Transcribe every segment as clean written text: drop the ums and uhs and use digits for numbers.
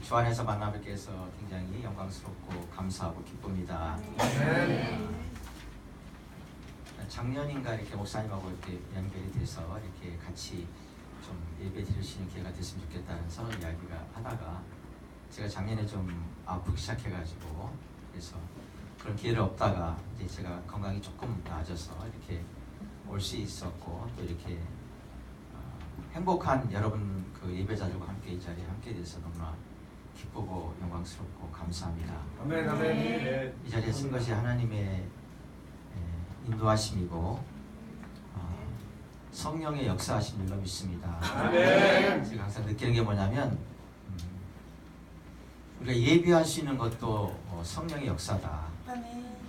주 안에서 만나뵙게 해서 굉장히 영광스럽고 감사하고 기쁩니다. 작년인가 이렇게 목사님하고 이렇게 연결이 돼서 이렇게 같이 좀 예배 드릴 수 있는 기회가 됐으면 좋겠다는 서로 이야기가 하다가 제가 작년에 좀 아프기 시작해가지고 그래서 그런 기회를 없다가 이제 제가 건강이 조금 나아져서 이렇게 올 수 있었고 또 이렇게 행복한 여러분 그 예배자들과 함께 이 자리에 함께 돼서 너무나 기쁘고 영광스럽고 감사합니다. 아멘, 아멘. 이 자리에 쓴 것이 하나님의 인도하심이고 성령의 역사하심 일로 믿습니다. 아멘. 제가 항상 느끼는 게 뭐냐면 우리가 예배할 수 있는 것도 성령의 역사다.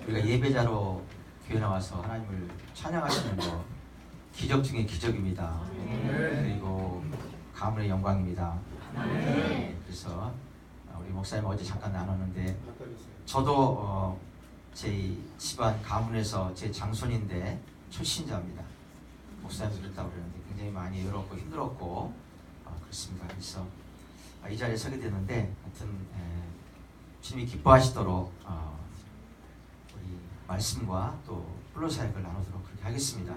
우리가 예배자로 교회 나와서 하나님을 찬양하시는 거 기적 중에 기적입니다. 그리고 가문의 영광입니다. 그래서 우리 목사님 어제 잠깐 나눴는데 저도 제 집안 가문에서 제 장손인데 초신자입니다. 목사님도 그랬다고 그러는데 굉장히 많이 외롭고 힘들었고 그렇습니다. 그래서 이 자리에 서게 되는데 하여튼 주님이 기뻐하시도록 우리 말씀과 또 불로 사역을 나누도록 그렇게 하겠습니다.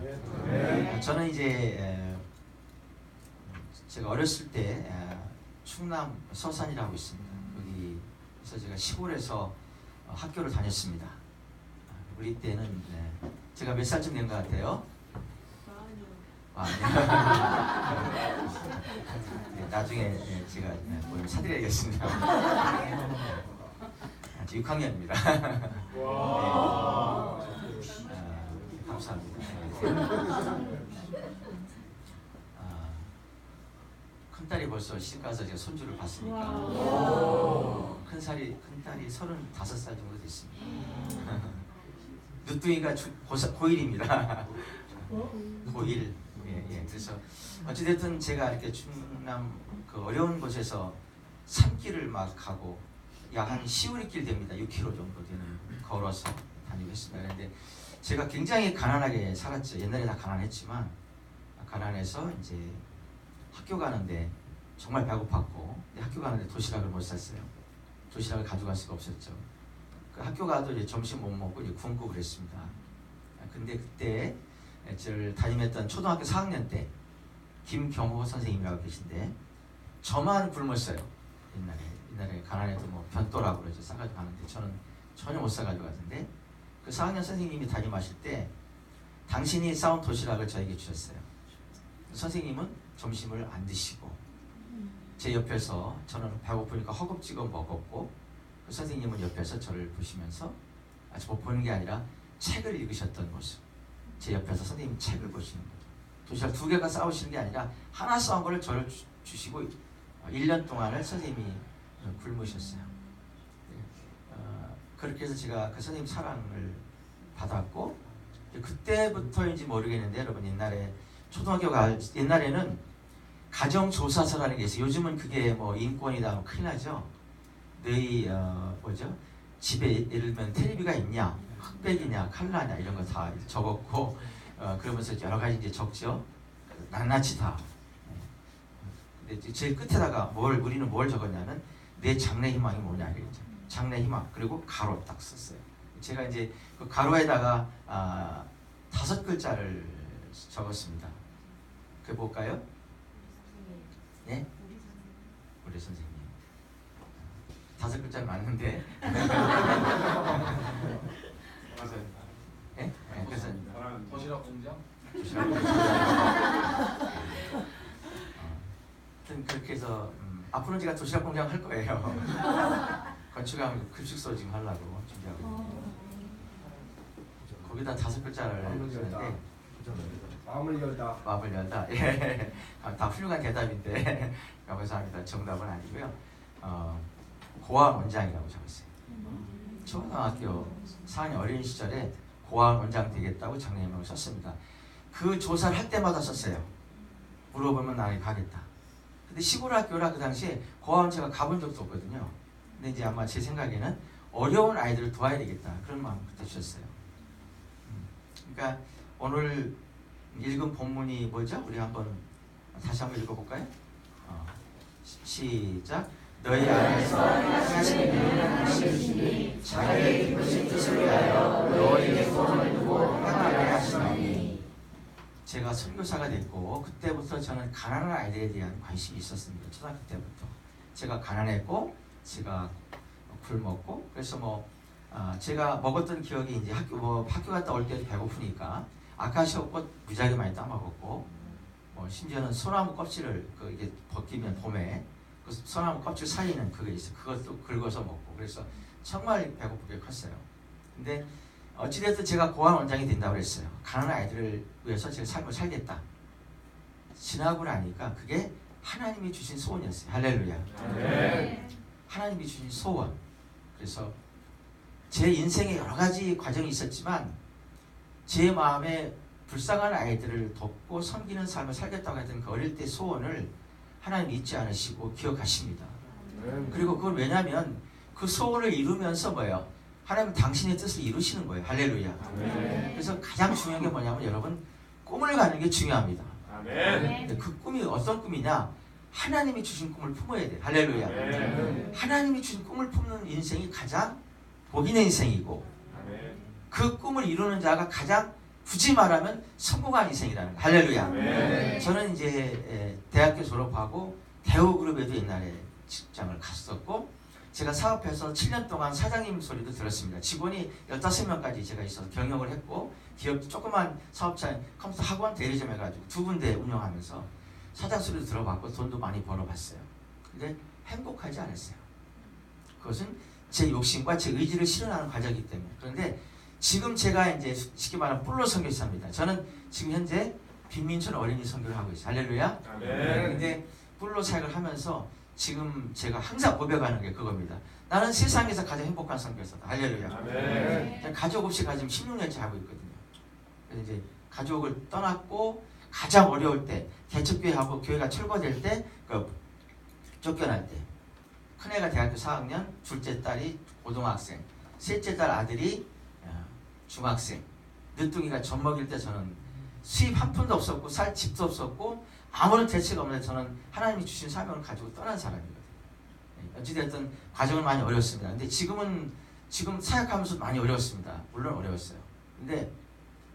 저는 이제 제가 어렸을 때 충남 서산이라고 있습니다. 여기서 제가 시골에서 학교를 다녔습니다. 우리 때는 제가 몇 살쯤 된 것 같아요? 네, 나중에 제가 뭐 사드려야겠습니다. 아직 6학년입니다. 감사합니다. 큰딸이 벌써 시집가서 제가 손주를 봤으니까 큰딸이 35살 정도 됐습니다. 늦둥이가 고1입니다. 고1. 예. 그래서 어찌됐든 제가 이렇게 충남 그 어려운 곳에서 산길을 막 가고 약 한 10여리길 됩니다. 6km 정도 되는 걸어서 다니고 했습니다. 그런데 제가 굉장히 가난하게 살았죠. 옛날에 다 가난했지만 가난해서 이제 학교 가는데 정말 배고팠고 학교 가는데 도시락을 못 샀어요. 도시락을 가져갈 수가 없었죠. 그 학교 가도 이제 점심 못 먹고 이제 굶고 그랬습니다. 근데 그때 저를 담임했던 초등학교 4학년 때 김경호 선생님이라고 계신데 저만 굶었어요. 옛날에 가난해도 뭐 변또라고 그러죠. 싸가지고 가는데 저는 전혀 못 싸가지고 갔는데 그 4학년 선생님이 담임하실 때 당신이 싸온 도시락을 저에게 주셨어요. 선생님은 점심을 안 드시고 제 옆에서 저는 배고프니까 허겁지겁 먹었고 그 선생님은 옆에서 저를 보시면서 저 보는 게 아니라 책을 읽으셨던 모습. 제 옆에서 선생님 책을 보시는 거죠. 도시락 2개가 싸우시는 게 아니라 하나 싸운 거를 저를 주시고 1년 동안을 선생님이 굶으셨어요. 그렇게 해서 제가 그 선생님 사랑을 받았고 그때부터인지 모르겠는데 여러분 옛날에 초등학교가 옛날에는 가정조사서라는 게 있어요. 요즘은 그게 뭐 인권이다 뭐 큰일 나죠. 너희 집에 예를 들면 텔레비가 있냐, 흑백이냐, 칼라냐 이런 거 다 적었고 그러면서 여러 가지 이제 적죠. 낱낱이 다. 근데 제일 끝에다가 우리는 뭘 적었냐면 내 장래 희망이 뭐냐 이랬죠. 장래 희망 그리고 가로 딱 썼어요. 제가 이제 그 가로에다가 5글자를 적었습니다. 그게 뭘까요? 네? 우리 선생님. 5글자는 맞는데. 맞아요. 네? 그래서 도시락 공장? 하여튼 그렇게 해서 앞으로는 제가 도시락 공장 할 거예요. 건축하면 급식소 지금 하려고 준비하고 있는데 거기다 5글자를 쓰는데 마음을 열다. 마음을 열다. 예. 다 훌륭한 대답인데 감사합니다. 정답은 아니고요. 고아 원장이라고 적었어요. 초등학교 4학년 어린 시절에 고아 원장 되겠다고 장래희망을 썼습니다. 그 조사를 할 때마다 썼어요. 물어보면 나를 가겠다. 근데 시골 학교라 그 당시에 고아 원장을 가본 적도 없거든요. 근데 이제 아마 제 생각에는 어려운 아이들을 도와야 되겠다 그런 마음 그때 주셨어요. 그러니까 오늘 읽은 본문이 뭐죠? 우리 다시 한번 읽어볼까요? 시작. 너희 안에서 하나님의 이루는 것이니 자기의 기쁘신 뜻을 위하여 너희에게 소원을 두고 행하게 하시나니. 제가 선교사가 됐고 그때부터 저는 가난한 아이들에 대한 관심이 있었습니다. 초등학교 때부터 제가 가난했고 제가 굶었고 그래서 제가 먹었던 기억이 이제 학교 갔다 올 때 배고프니까 아카시아꽃 무지하게 많이 따먹었고 심지어는 소나무 껍질을 이게 벗기면 봄에 그 소나무 껍질 사이는 그게 있어 그것도 긁어서 먹고 그래서 정말 배고프게 컸어요. 근데 어찌됐든 제가 고아원 원장이 된다고 그랬어요. 가난한 아이들을 위해서 제가 삶을 살겠다. 지나고 나니까 그게 하나님이 주신 소원이었어요. 할렐루야. 네. 하나님이 주신 소원. 그래서 제 인생에 여러 가지 과정이 있었지만 제 마음에 불쌍한 아이들을 돕고 섬기는 삶을 살겠다고 했던 그 어릴 때 소원을 하나님 잊지 않으시고 기억하십니다. 그리고 그걸 왜냐하면 그 소원을 이루면서 뭐예요? 하나님은 당신의 뜻을 이루시는 거예요. 할렐루야. 그래서 가장 중요한 게 뭐냐면 여러분 꿈을 가는 게 중요합니다. 근데 그 꿈이 어떤 꿈이냐? 하나님이 주신 꿈을 품어야 돼. 할렐루야. 하나님이 주신 꿈을 품는 인생이 가장 복 있는 인생이고 그 꿈을 이루는 자가 가장 굳이 말하면 성공한 인생이라는 거예요. 할렐루야. 저는 이제 대학교 졸업하고 대우그룹에도 옛날에 직장을 갔었고 제가 사업해서 7년 동안 사장님 소리도 들었습니다. 직원이 15명까지 제가 있어서 경영을 했고 기업도 조그만 사업자 컴퓨터 학원 대리점 해가지고 2군데 운영하면서 사장 소리도 들어봤고 돈도 많이 벌어봤어요. 근데 행복하지 않았어요. 그것은 제 욕심과 제 의지를 실현하는 과정이기 때문에. 그런데 지금 제가 이제 쉽게 말하면 뿔로 선교사입니다. 저는 지금 현재 빈민촌 어린이 선교를 하고 있어요. 할렐루야. 근데 뿔로 사역을 하면서 지금 제가 항상 고백하는 게 그겁니다. 나는 세상에서 가장 행복한 선교사다. 할렐루야. 가족 없이 지금 16년째 하고 있거든요. 그래서 이제 가족을 떠났고 가장 어려울 때 개척교회하고 교회가 철거될 때 쫓겨날 때 큰애가 대학교 4학년, 둘째 딸이 고등학생, 셋째 딸 아들이 중학생, 늦둥이가 젖 먹일 때 저는 수입 한 푼도 없었고 살 집도 없었고 아무런 대책이 없는데 저는 하나님이 주신 사명을 가지고 떠난 사람이거든요. 어찌됐든 과정은 많이 어려웠습니다. 근데 지금 사역하면서 많이 어려웠습니다. 물론 어려웠어요. 근데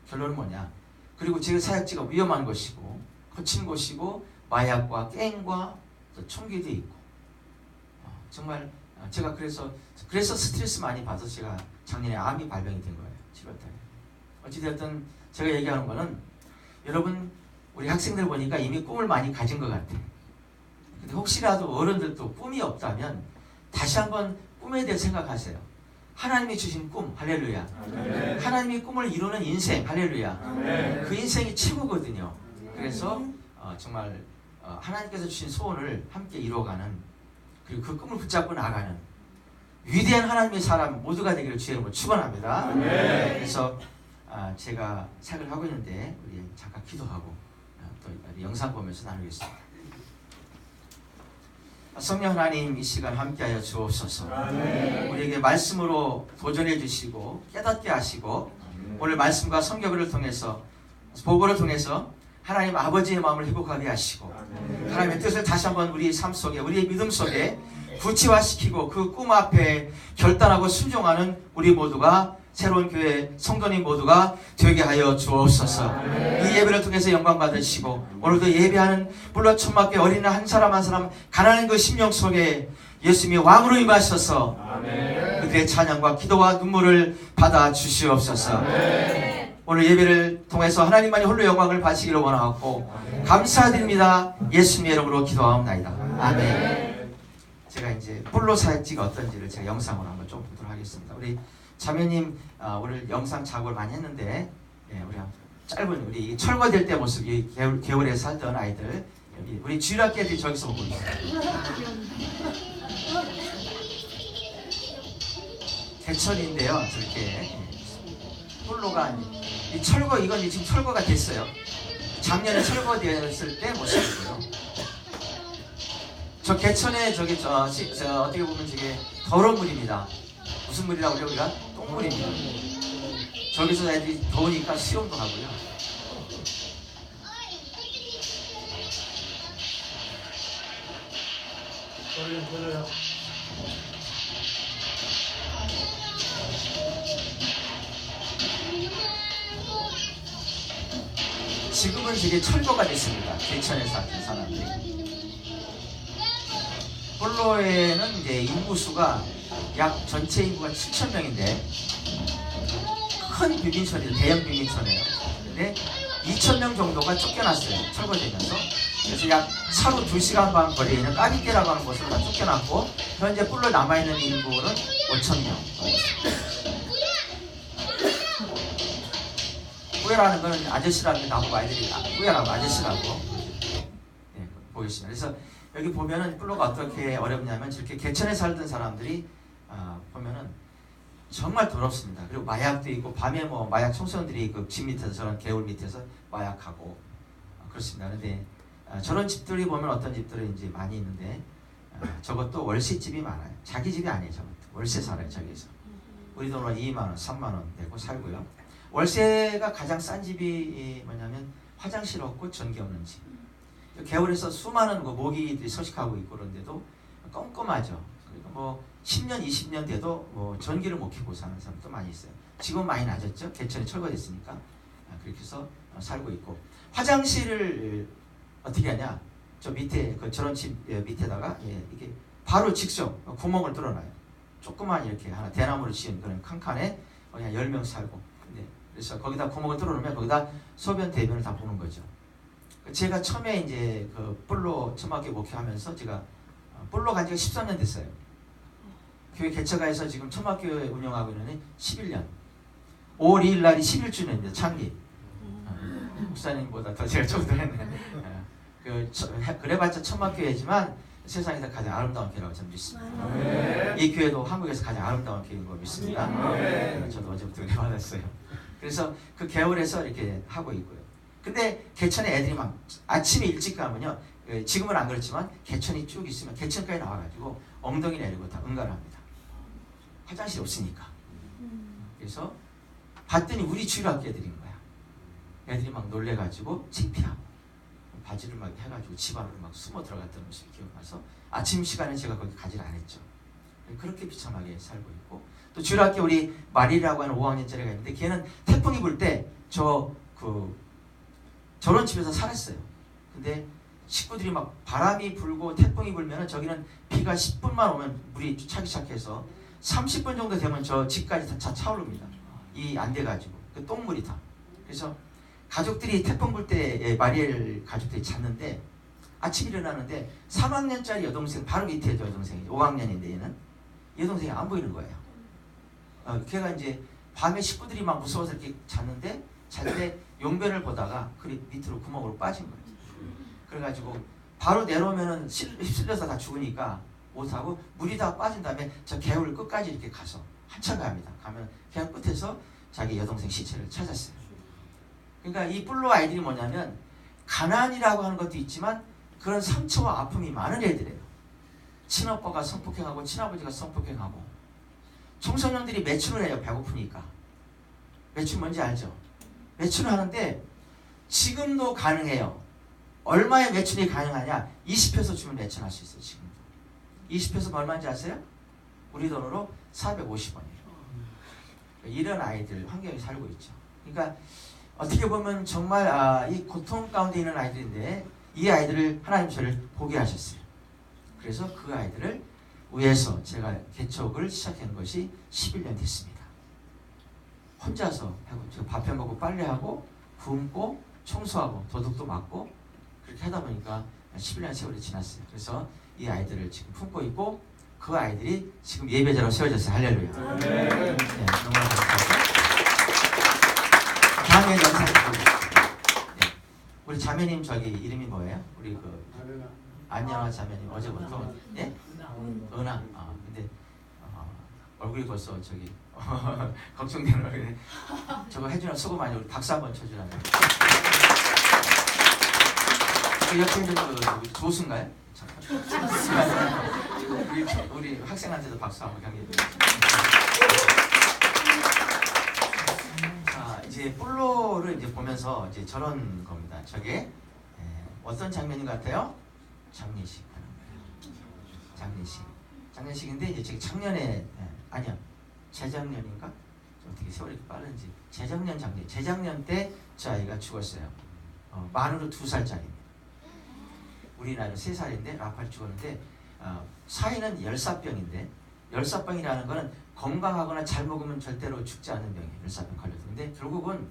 결론은 뭐냐? 그리고 제 사역지가 위험한 곳이고 거친 곳이고 마약과 게임과 또 총기도 있고 정말 제가 그래서 스트레스 많이 받아서 제가 작년에 암이 발병이 된 거예요. 7월달에. 어찌됐든 제가 얘기하는 거는 여러분 우리 학생들 보니까 이미 꿈을 많이 가진 것 같아요. 근데 혹시라도 어른들도 꿈이 없다면 다시 한번 꿈에 대해 생각하세요. 하나님이 주신 꿈, 할렐루야. 하나님이 꿈을 이루는 인생, 할렐루야. 그 인생이 최고거든요. 그래서 정말 하나님께서 주신 소원을 함께 이루어가는 그리고 그 꿈을 붙잡고 나가는 위대한 하나님의 사람 모두가 되기를 주의 이름으로 축원합니다. 그래서 제가 사역을 하고 있는데 우리 잠깐 기도하고 또 영상 보면서 나누겠습니다. 성령 하나님 이 시간 함께하여 주옵소서. 우리에게 말씀으로 도전해 주시고 깨닫게 하시고 오늘 말씀과 성경을 통해서 보고를 통해서 하나님 아버지의 마음을 회복하게 하시고 하나님의 뜻을 다시 한번 우리 삶 속에 우리의 믿음 속에 구체화시키고 그 꿈 앞에 결단하고 순종하는 우리 모두가 새로운 교회 성도님 모두가 되게 하여 주옵소서. 이 예배를 통해서 영광 받으시고 오늘도 예배하는 물론 천막교회 어린이 한 사람 한 사람 가난한 그 심령 속에 예수님이 왕으로 임하셔서 그들의 찬양과 기도와 눈물을 받아 주시옵소서. 오늘 예배를 통해서 하나님만이 홀로 영광을 받으시기를 원하고 감사드립니다. 예수님의 이름으로 기도하옵나이다. 아멘. 제가 이제 뿔로 사역지가 어떤지를 제가 영상으로 한번 좀 보도록 하겠습니다. 우리 자매님 오늘 영상 작업을 많이 했는데 우리 짧은 우리 철거될 때 모습 이 겨울에 살던 아이들 우리 주일학교 애들이 저기서 보고 있어요. 개천인데요. 저렇게 홀로가 이 철거 이건 지금 철거가 됐어요. 작년에 철거되었을 때 모습이고요. 저 개천에 저기 저 어떻게 보면 저게 더러운 물입니다. 무슨 물이라고 그래요? 우리가 똥물입니다. 저기서 애들이 더우니까 수영도 하고요. 지금은 되게 철거가 됐습니다. 개천에서 사는 사람들이. 볼로에는 이제 인구수가 약 전체 인구가 7,000명인데 큰 빈민촌이에요. 대형 빈민촌이에요. 근데 2,000명 정도가 쫓겨났어요. 철거되면서. 그래서 약 차로 2시간 반 거리에 있는 까기깨라고 하는 곳으로 다 쫓겨났고 현재 볼로 남아있는 인구는 5,000명. 뿌야라는 거는 아저씨라는 나보고 아이들이 뿌야라고 아저씨라고 네, 보겠습니다. 그래서 여기 보면은 볼로가 어떻게 어렵냐면 이렇게 개천에 살던 사람들이 보면은 정말 더럽습니다. 그리고 마약도 있고 밤에 뭐 마약 청소년들이 그 집 밑에서 저런 개울 밑에서 마약하고 그렇습니다. 그런데 저런 집들이 보면 어떤 집들은 이제 많이 있는데 저것도 월세집이 많아요. 자기 집이 아니에요. 저것도 월세 살아요. 저기서 우리 돈으로 2만 원, 3만 원 내고 살고요. 월세가 가장 싼 집이 뭐냐면 화장실 없고 전기 없는 집. 개울에서 수많은 모기들이 서식하고 있고 그런데도 껌껌하죠. 그리고 뭐 10년, 20년 돼도 뭐 전기를 못 켜고 사는 사람도 많이 있어요. 지금 많이 낮았죠. 개천이 철거됐으니까. 그렇게 해서 살고 있고 화장실을 어떻게 하냐? 저 밑에 저런 집 밑에다가 이게 바로 직접 구멍을 뚫어놔요. 조그만 이렇게 하나 대나무로 지은 그런 칸칸에 그냥 10명 살고. 그래서 거기다 구멍을 뚫어놓으면 거기다 소변 대변을 다 보는 거죠. 제가 처음에 이제 그 볼로 초등학교 목회하면서 제가 볼로 간 지가 13년 됐어요. 교회 개척가에서 지금 초등학교 운영하고 있는 11년. 5월 2일 날이 11주년입니다. 창립. 목사님보다 더 제가 좀 더 했네. 그래봤자 초등학교이지만 세상에서 가장 아름다운 교회라고 저는 믿습니다. 이 교회도 한국에서 가장 아름다운 교회인 거 믿습니다. 저도 어제부터 은혜 받았어요. 그래서 그 개울에서 이렇게 하고 있고요. 근데 개천에 애들이 막 아침에 일찍 가면요. 지금은 안 그렇지만 개천이 쭉 있으면 개천가에 나와가지고 엉덩이 내리고 다 응가합니다. 화장실 없으니까. 그래서 봤더니 우리 주일학교 애들인 거야. 애들이 막 놀래가지고 창피하고 바지를 막 해가지고 집 안으로 막 숨어 들어갔던 모습이 기억나서 아침 시간에 제가 거기 가지를 안 했죠. 그렇게 비참하게 살고 있고 또 주일학교 우리 마리라고 하는 5학년짜리가 있는데 걔는 태풍이 불 때 저런 집에서 살았어요. 근데 식구들이 막 바람이 불고 태풍이 불면은 저기는 비가 10분만 오면 물이 차기 시작해서 30분 정도 되면 저 집까지 다 차오릅니다. 이 안 돼가지고 그 똥물이 다. 그래서 가족들이 태풍 불 때 마리엘 가족들이 잤는데 아침 일어나는데 3학년짜리 여동생 바로 밑에 여동생이 5학년인데 얘는 여동생이 안 보이는 거예요. 걔가 이제 밤에 식구들이 막 무서워서 이렇게 잤는데 잘 때 용변을 보다가 그 밑으로 구멍으로 빠진 거예요. 그래가지고 바로 내려오면은 휩쓸려서 다 죽으니까 못하고 물이 다 빠진 다음에 저 개울 끝까지 이렇게 가서 한참 갑니다. 가면 개울 끝에서 자기 여동생 시체를 찾았어요. 그러니까 이 볼로 아이들이 뭐냐면 가난이라고 하는 것도 있지만 그런 상처와 아픔이 많은 애들이에요. 친오빠가 성폭행하고 친아버지가 성폭행하고 청소년들이 매출을 해요. 배고프니까. 매출 뭔지 알죠? 매출을 하는데 지금도 가능해요. 얼마의 매출이 가능하냐? 20페소 주면 매출할 수 있어요. 지금도. 20페소가 얼마인지 아세요? 우리 돈으로 450원이에요. 이런 아이들 환경에 살고 있죠. 그러니까 어떻게 보면 정말 이 고통 가운데 있는 아이들인데 이 아이들을 하나님 저를 보게 하셨어요. 그래서 그 아이들을 위해서 제가 개척을 시작한 것이 11년 됐습니다. 혼자서 하고 제가 밥 해먹고 빨래하고 굶고 청소하고 도둑도 맞고 그렇게 하다 보니까 11년 세월이 지났어요. 그래서 이 아이들을 지금 품고 있고 그 아이들이 지금 예배자로 세워졌어요. 할렐루야. 네, 정말 감사합니다. 다음에 영상 보겠습니다. 네. 우리 자매님 저기 이름이 뭐예요? 우리 그 안녕하 자매님 어제부터 예? 은하. 근데 얼굴이 벌써 저기 걱정되는 얼굴에 저거 해주는 수고 많이 우리 박수 한번 쳐주라면. 그 옆에 있는 그 조수인가요? 우리 학생한테도 박수 한번 경례해 주세요. 자, 이제 볼로를 이제 보면서 이제 저런 겁니다. 저게 어떤 장면인 것 같아요? 장례식 하는 거예요. 장례식인데 이제 제가 작년에 아니요 재작년인가 어떻게 세월이 이렇게 빠른지 재작년 때 저 아이가 죽었어요. 만으로 2살짜리입니다. 우리 나이로 3살인데 라팔 죽었는데 사인은 열사병인데 열사병이라는 거는 건강하거나 잘 먹으면 절대로 죽지 않는 병이에요. 열사병 걸려도. 근데 결국은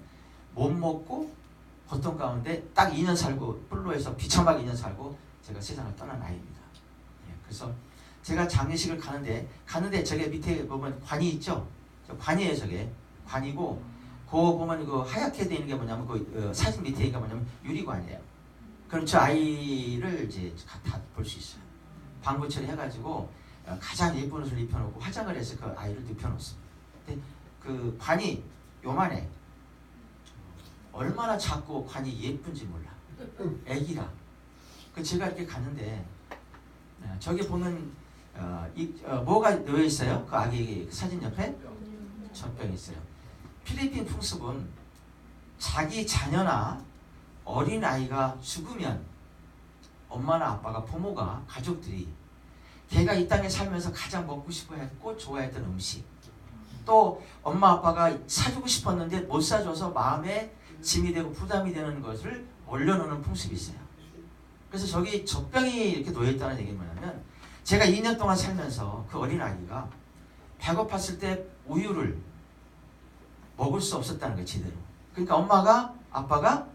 못 먹고 고통 가운데 딱 2년 살고 뿔로에서 비참하게 2년 살고 제가 세상을 떠난 아이입니다. 그래서 제가 장례식을 가는데 저게 밑에 보면 관이 있죠? 저 관이에요. 저게 관이고 그거 보면 그 하얗게 되어 있는 게 뭐냐면 그 사진 밑에 있는 게 뭐냐면 유리관이에요. 그럼 저 아이를 이제 다 볼 수 있어요. 방부 처리해가지고 가장 예쁜 옷을 입혀놓고 화장을 해서 그 아이를 눕혀놓습니다. 근데 그 관이 요만해. 얼마나 작고 관이 예쁜지 몰라. 애기라. 그 제가 이렇게 갔는데 저기 보면 뭐가 놓여 있어요? 그 아기 사진 옆에 젖병이 있어요. 필리핀 풍습은 자기 자녀나 어린 아이가 죽으면 엄마나 아빠가 부모가 가족들이 걔가 이 땅에 살면서 가장 먹고 싶어 했고 좋아했던 음식 또 엄마 아빠가 사주고 싶었는데 못 사줘서 마음에 짐이 되고 부담이 되는 것을 올려놓는 풍습이 있어요. 그래서 저기 젖병이 이렇게 놓여있다는 얘기는 뭐냐면 제가 2년 동안 살면서 그 어린아이가 배고팠을 때 우유를 먹을 수 없었다는 거예요. 제대로. 그러니까 엄마가 아빠가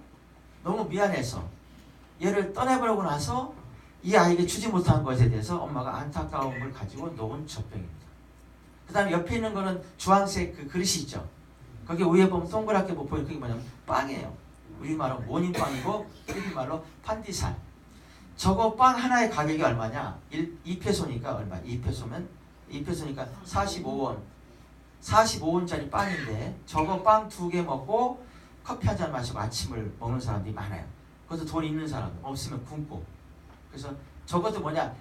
너무 미안해서 얘를 떠내버리고 나서 이 아이에게 주지 못한 것에 대해서 엄마가 안타까움을 가지고 놓은 젖병입니다. 그 다음에 옆에 있는 거는 주황색 그 그릇이 있죠. 거기 위에 보면 동그랗게 못 보이는 그게 뭐냐면 빵이에요. 우리말로 모닝빵이고 필리핀말로 판디살. 저거 빵 하나의 가격이 얼마냐? 2페소니까 얼마? 2페소니까 45원. 45원짜리 빵인데 저거 빵 2개 먹고 커피 한 잔 마시고 아침을 먹는 사람들이 많아요. 그것도 돈 있는 사람 없으면 굶고. 그래서 저것도 뭐냐?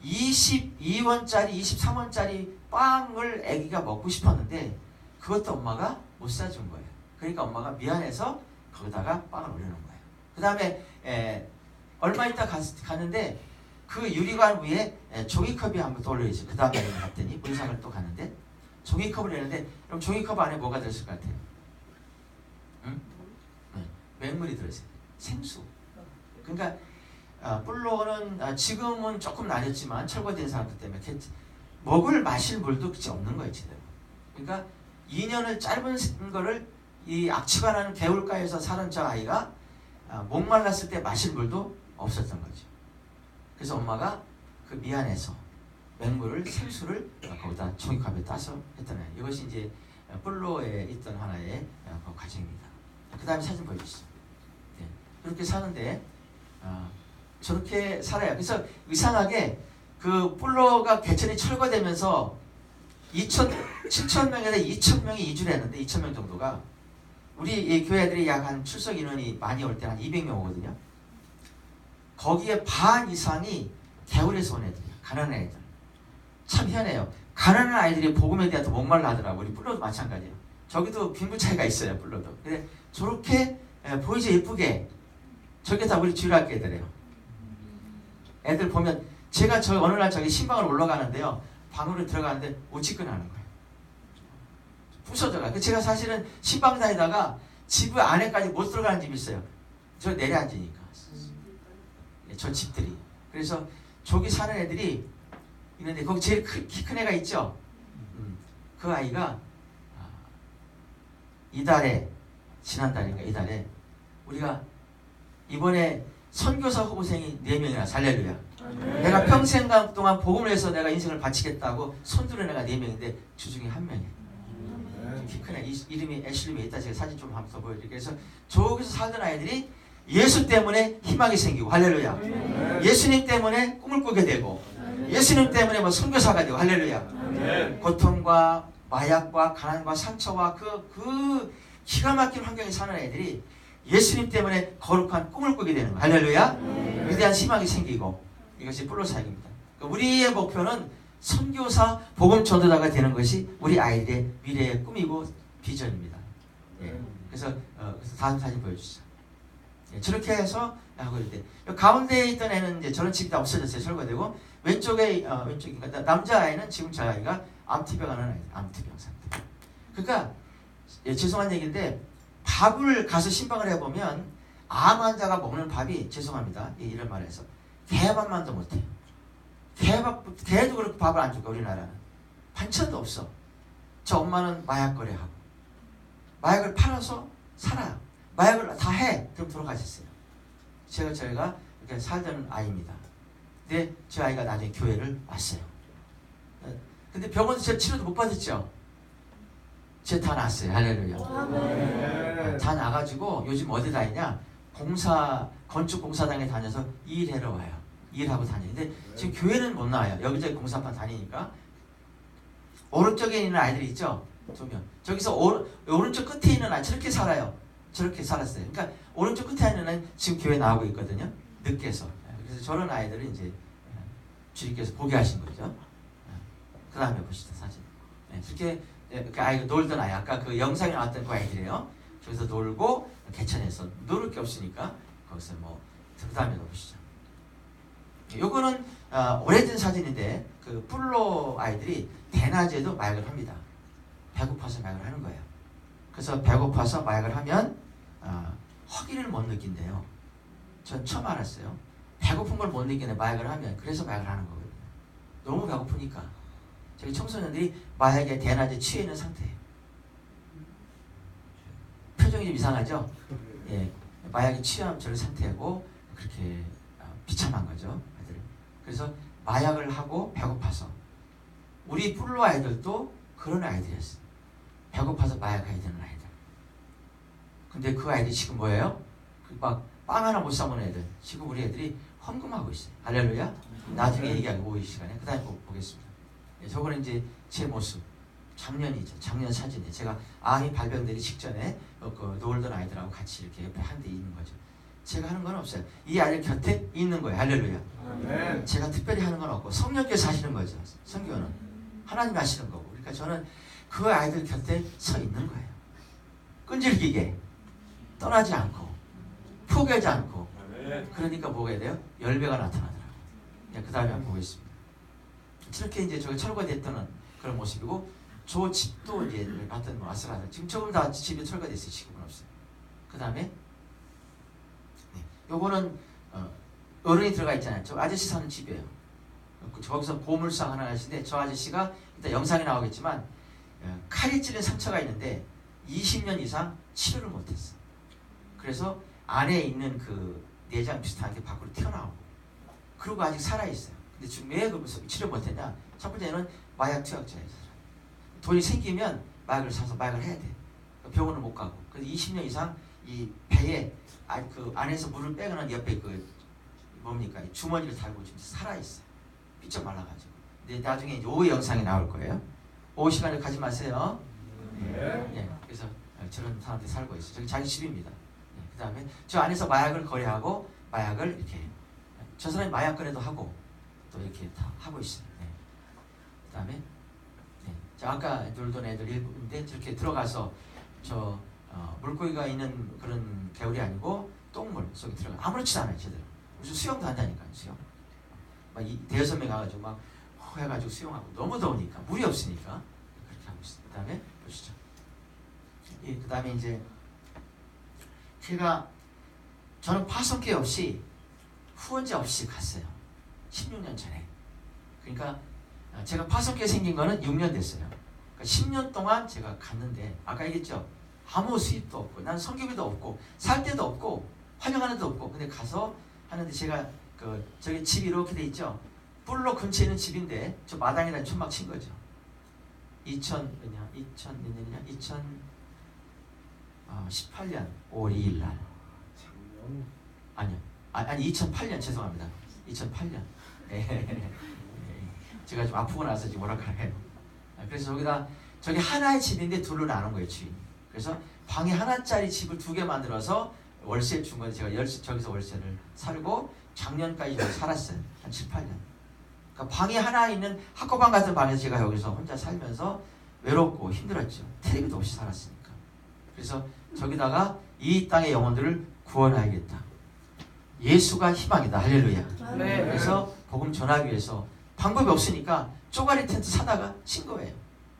22원짜리 23원짜리 빵을 아기가 먹고 싶었는데 그것도 엄마가 못 사준 거예요. 그러니까 엄마가 미안해서 거기다가 빵을 올려놓은 거예요. 그 다음에 얼마 있다 갔는데 그 유리관 위에 종이컵이 한번 또 올려있어요. 그 다음에 갔더니 문상을 또 갔는데 종이컵을 내는데 그럼 종이컵 안에 뭐가 들었을 것 같아요? 응? 네, 맹물이 들어있어요. 생수. 그러니까 뿔로는 지금은 조금 나뉘었지만 철거된 사람들 때문에 먹을 마실 물도 그치 없는 거예요. 제대로. 그러니까 2년을 짧은 거를 이 악취가 개울가에서 사는 저 아이가 목말랐을 때 마실 물도 없었던 거죠. 그래서 엄마가 그 미안해서 맹물을 생수를 거기다 종이컵에 따서 했던 거예요. 이것이 이제 뿔로에 있던 하나의 과정입니다. 그 다음에 사진 보여주시죠. 네. 그렇게 사는데 저렇게 살아요. 그래서 이상하게 그 뿔로가 개천이 철거되면서 7,000명에서 2,000명이 이주를 했는데 2,000명 정도가 우리 이 교회들이 약 한 출석 인원이 많이 올 때 한 200명 오거든요. 거기에 반 이상이 개울에서 온 애들이에요. 가난한 애들. 참 희한해요. 가난한 아이들이 복음에 대해서 목말라 하더라고요. 우리 뿔로도 마찬가지예요. 저기도 빈부 차이가 있어요. 뿔로도. 근데 저렇게 보이죠? 예쁘게. 저게 다 우리 주일학교 애들이에요. 애들 보면 제가 저 어느 날 저기 신방을 올라가는데요. 방으로 들어가는데 오직근하는 거예요. 부서져가. 제가 사실은 신방 다니다가 집 안에까지 못 들어가는 집이 있어요. 저 내려앉으니까. 저 집들이. 그래서 저기 사는 애들이 있는데 거기 제일 키 큰 애가 있죠. 그 아이가 지난달인가 이달에 우리가 이번에 선교사 후보생이 4명이나 살렐루야. 내가 평생 동안 복음을 해서 내가 인생을 바치겠다고 손들은 애가 4명인데 주중에 1명이에요. 키 큰 애 이름이 애슐리에 있다. 제가 사진 좀 한번 더 보여드릴게요. 그래서 저기서 살던 아이들이 예수 때문에 희망이 생기고 할렐루야. 예수님 때문에 꿈을 꾸게 되고 예수님 때문에 뭐 선교사가 되고 할렐루야. 고통과 마약과 가난과 상처와 그 기가 막힌 환경에 사는 애들이 예수님 때문에 거룩한 꿈을 꾸게 되는 거예요. 할렐루야. 위대한 희망이 생기고 이것이 뿔로 사역입니다. 우리의 목표는 선교사 복음 전도자가 되는 것이 우리 아이들의 미래의 꿈이고 비전입니다. 그래서 다음 사진 보여주시죠. 저렇게 해서 하고 있는데 가운데에 있던 애는 이제 저런 집이 다 없어졌어요. 철거되고 왼쪽에 왼쪽인가 남자 아이는 지금 저 아이가 암투병 하는 아이, 암투병 상태. 그러니까 죄송한 얘기인데 밥을 가서 신방을 해보면 암 환자가 먹는 밥이 죄송합니다. 이런 말해서 개밥만도 못해요. 개도 그렇게 밥을 안 줄까 우리나라는. 반찬도 없어. 저 엄마는 마약 거래하고 마약을 팔아서 살아요. 마약을 다 해. 그럼 돌아가셨어요. 저희가 이렇게 살던 아이입니다. 근데 저 아이가 나중에 교회를 왔어요. 근데 병원에서 제 치료도 못 받았죠. 제 다 났어요. 할렐루야. 다 나가지고 요즘 어디 다니냐? 건축 공사장에 다녀서 일하러 와요. 일하고 다니는데 지금 교회는 못 나와요. 여기저기 공사판 다니니까. 오른쪽에 있는 아이들이 있죠? 2명. 저기서 오른쪽 끝에 있는 아이 저렇게 살아요. 저렇게 살았어요. 그러니까 오른쪽 끝에 있는 아이는 지금 교회 나오고 있거든요. 늦게서. 그래서 저런 아이들은 이제 주님께서 보게 하신 거죠. 그 다음에 보시죠 사진. 그렇게 그 아이가 놀던 아이 아까 그 영상에 나왔던 그 아이들이에요. 저기서 놀고 개천에서 놀을 게 없으니까 거기서 그 다음에 보시죠. 요거는 오래된 사진인데 그 뿔로 아이들이 대낮에도 마약을 합니다. 배고파서 마약을 하는 거예요. 그래서 배고파서 마약을 하면 허기를 못 느낀대요. 전 처음 알았어요. 배고픈 걸 못 느끼네 마약을 하면. 그래서 마약을 하는 거거든요. 너무 배고프니까. 저기 청소년들이 마약에 대낮에 취해 있는 상태예요. 표정이 좀 이상하죠? 예, 마약에 취한 저런 상태고 그렇게 비참한 거죠. 아이들. 그래서 마약을 하고 배고파서 우리 뿔로 아이들도 그런 아이들이었어요. 배고파서 마약해야 되는 아이들. 근데 그 아이들이 지금 뭐예요? 막 빵 하나 못 사먹는 애들. 지금 우리 애들이 헌금하고 있어요. 할렐루야. 나중에 얘기하기 오후 시간에 그 다음에 보겠습니다. 저거는 이제 제 모습. 작년이죠. 작년 사진에 제가 암이 발병되기 직전에 놀던 아이들하고 같이 이렇게 옆에 한 대 있는 거죠. 제가 하는 건 없어요. 이 아이들 곁에 있는 거예요. 할렐루야. 네. 제가 특별히 하는 건 없고 성령께서 하시는 거죠. 성경은 하나님 하시는 거고. 그러니까 저는 그 아이들 곁에 서 있는 거예요. 끈질기게 떠나지 않고 포기하지 않고. 그러니까 뭐가 해야 돼요? 열배가 나타나더라고요. 그 다음에 한번 보겠습니다. 저렇게 이제 저기 철거됐던 그런 모습이고 저 집도 이제 봤던 아슬아슬. 지금 조금 다 집이 철거됐어요. 지금은 없어요. 그 다음에 요거는 어른이 들어가 있잖아요. 저 아저씨 사는 집이에요. 저기서 보물상 하나 하시는데 저 아저씨가 일단 영상에 나오겠지만 칼이 찔린 상처가 있는데 20년 이상 치료를 못했어. 그래서 안에 있는 그 내장 비슷한 게 밖으로 튀어나오고 그리고 아직 살아있어요. 근데 지금 왜 그러면서 치료 못했냐? 첫 번째는 마약 투약자예요. 돈이 생기면 마약을 사서 마약을 해야 돼. 병원을 못 가고. 그래서 20년 이상 이 배에 그 안에서 물을 빼거나 옆에 그 뭡니까 이 주머니를 달고 지금 살아있어요. 삐쩍 말라가지고. 근데 나중에 이제 오후 영상이 나올 거예요. 오후 시간을 가지 마세요. 네. 그래서 저런 사람들이 살고 있어요. 저기 자기 집입니다. 그 다음에 저 안에서 마약을 거래하고 마약을 이렇게 저 사람이 마약 거래도 하고 또 이렇게 다 하고 있어요. 그 다음에 저 아까 놀던 애들 일부인데 저렇게 들어가서 저 물고기가 있는 그런 개울이 아니고 똥물 속에 들어가 아무렇지도 않아요. 제대로 무슨 수영도 한다니까요. 수영 막 대여섯 명 가가지고 막 해가지고 수영하고 너무 더우니까 물이 없으니까 그렇게 하고 있어요. 그 다음에 보시죠. 그 다음에 이제 저는 파송계 없이 후원자 없이 갔어요. 16년 전에. 그러니까 제가 파송계 생긴 거는 6년 됐어요. 그러니까 10년 동안 제가 갔는데 아까 얘기했죠. 아무 수입도 없고 난 성교비도 없고 살 데도 없고 환영하는 데도 없고 근데 가서 하는데 제가 저기 집이 이렇게 돼 있죠. 뿔로 근처에 있는 집인데 저 마당에다 천막 친 거죠. 2018년 5월 2일 날. 아니 2008년 죄송합니다. 2008년. 제가 좀 아프고 나서 지금 오락가락해요. 그래서 저기 하나의 집인데 둘로 나눈 거예요 주인이. 그래서 방에 하나짜리 집을 2개 만들어서 월세 준 건데 제가 저기서 월세를 살고 작년까지 여기 살았어요. 한 7, 8년. 그러니까 방이 하나 있는 학교방 같은 방에서 제가 여기서 혼자 살면서 외롭고 힘들었죠. 텔레비도 없이 살았으니까. 그래서 저기다가 이 땅의 영혼들을 구원하야겠다. 예수가 희망이다. 할렐루야. 네. 그래서 복음 전하기 위해서 방법이 없으니까 쪼가리 텐트 사다가 친 거예요.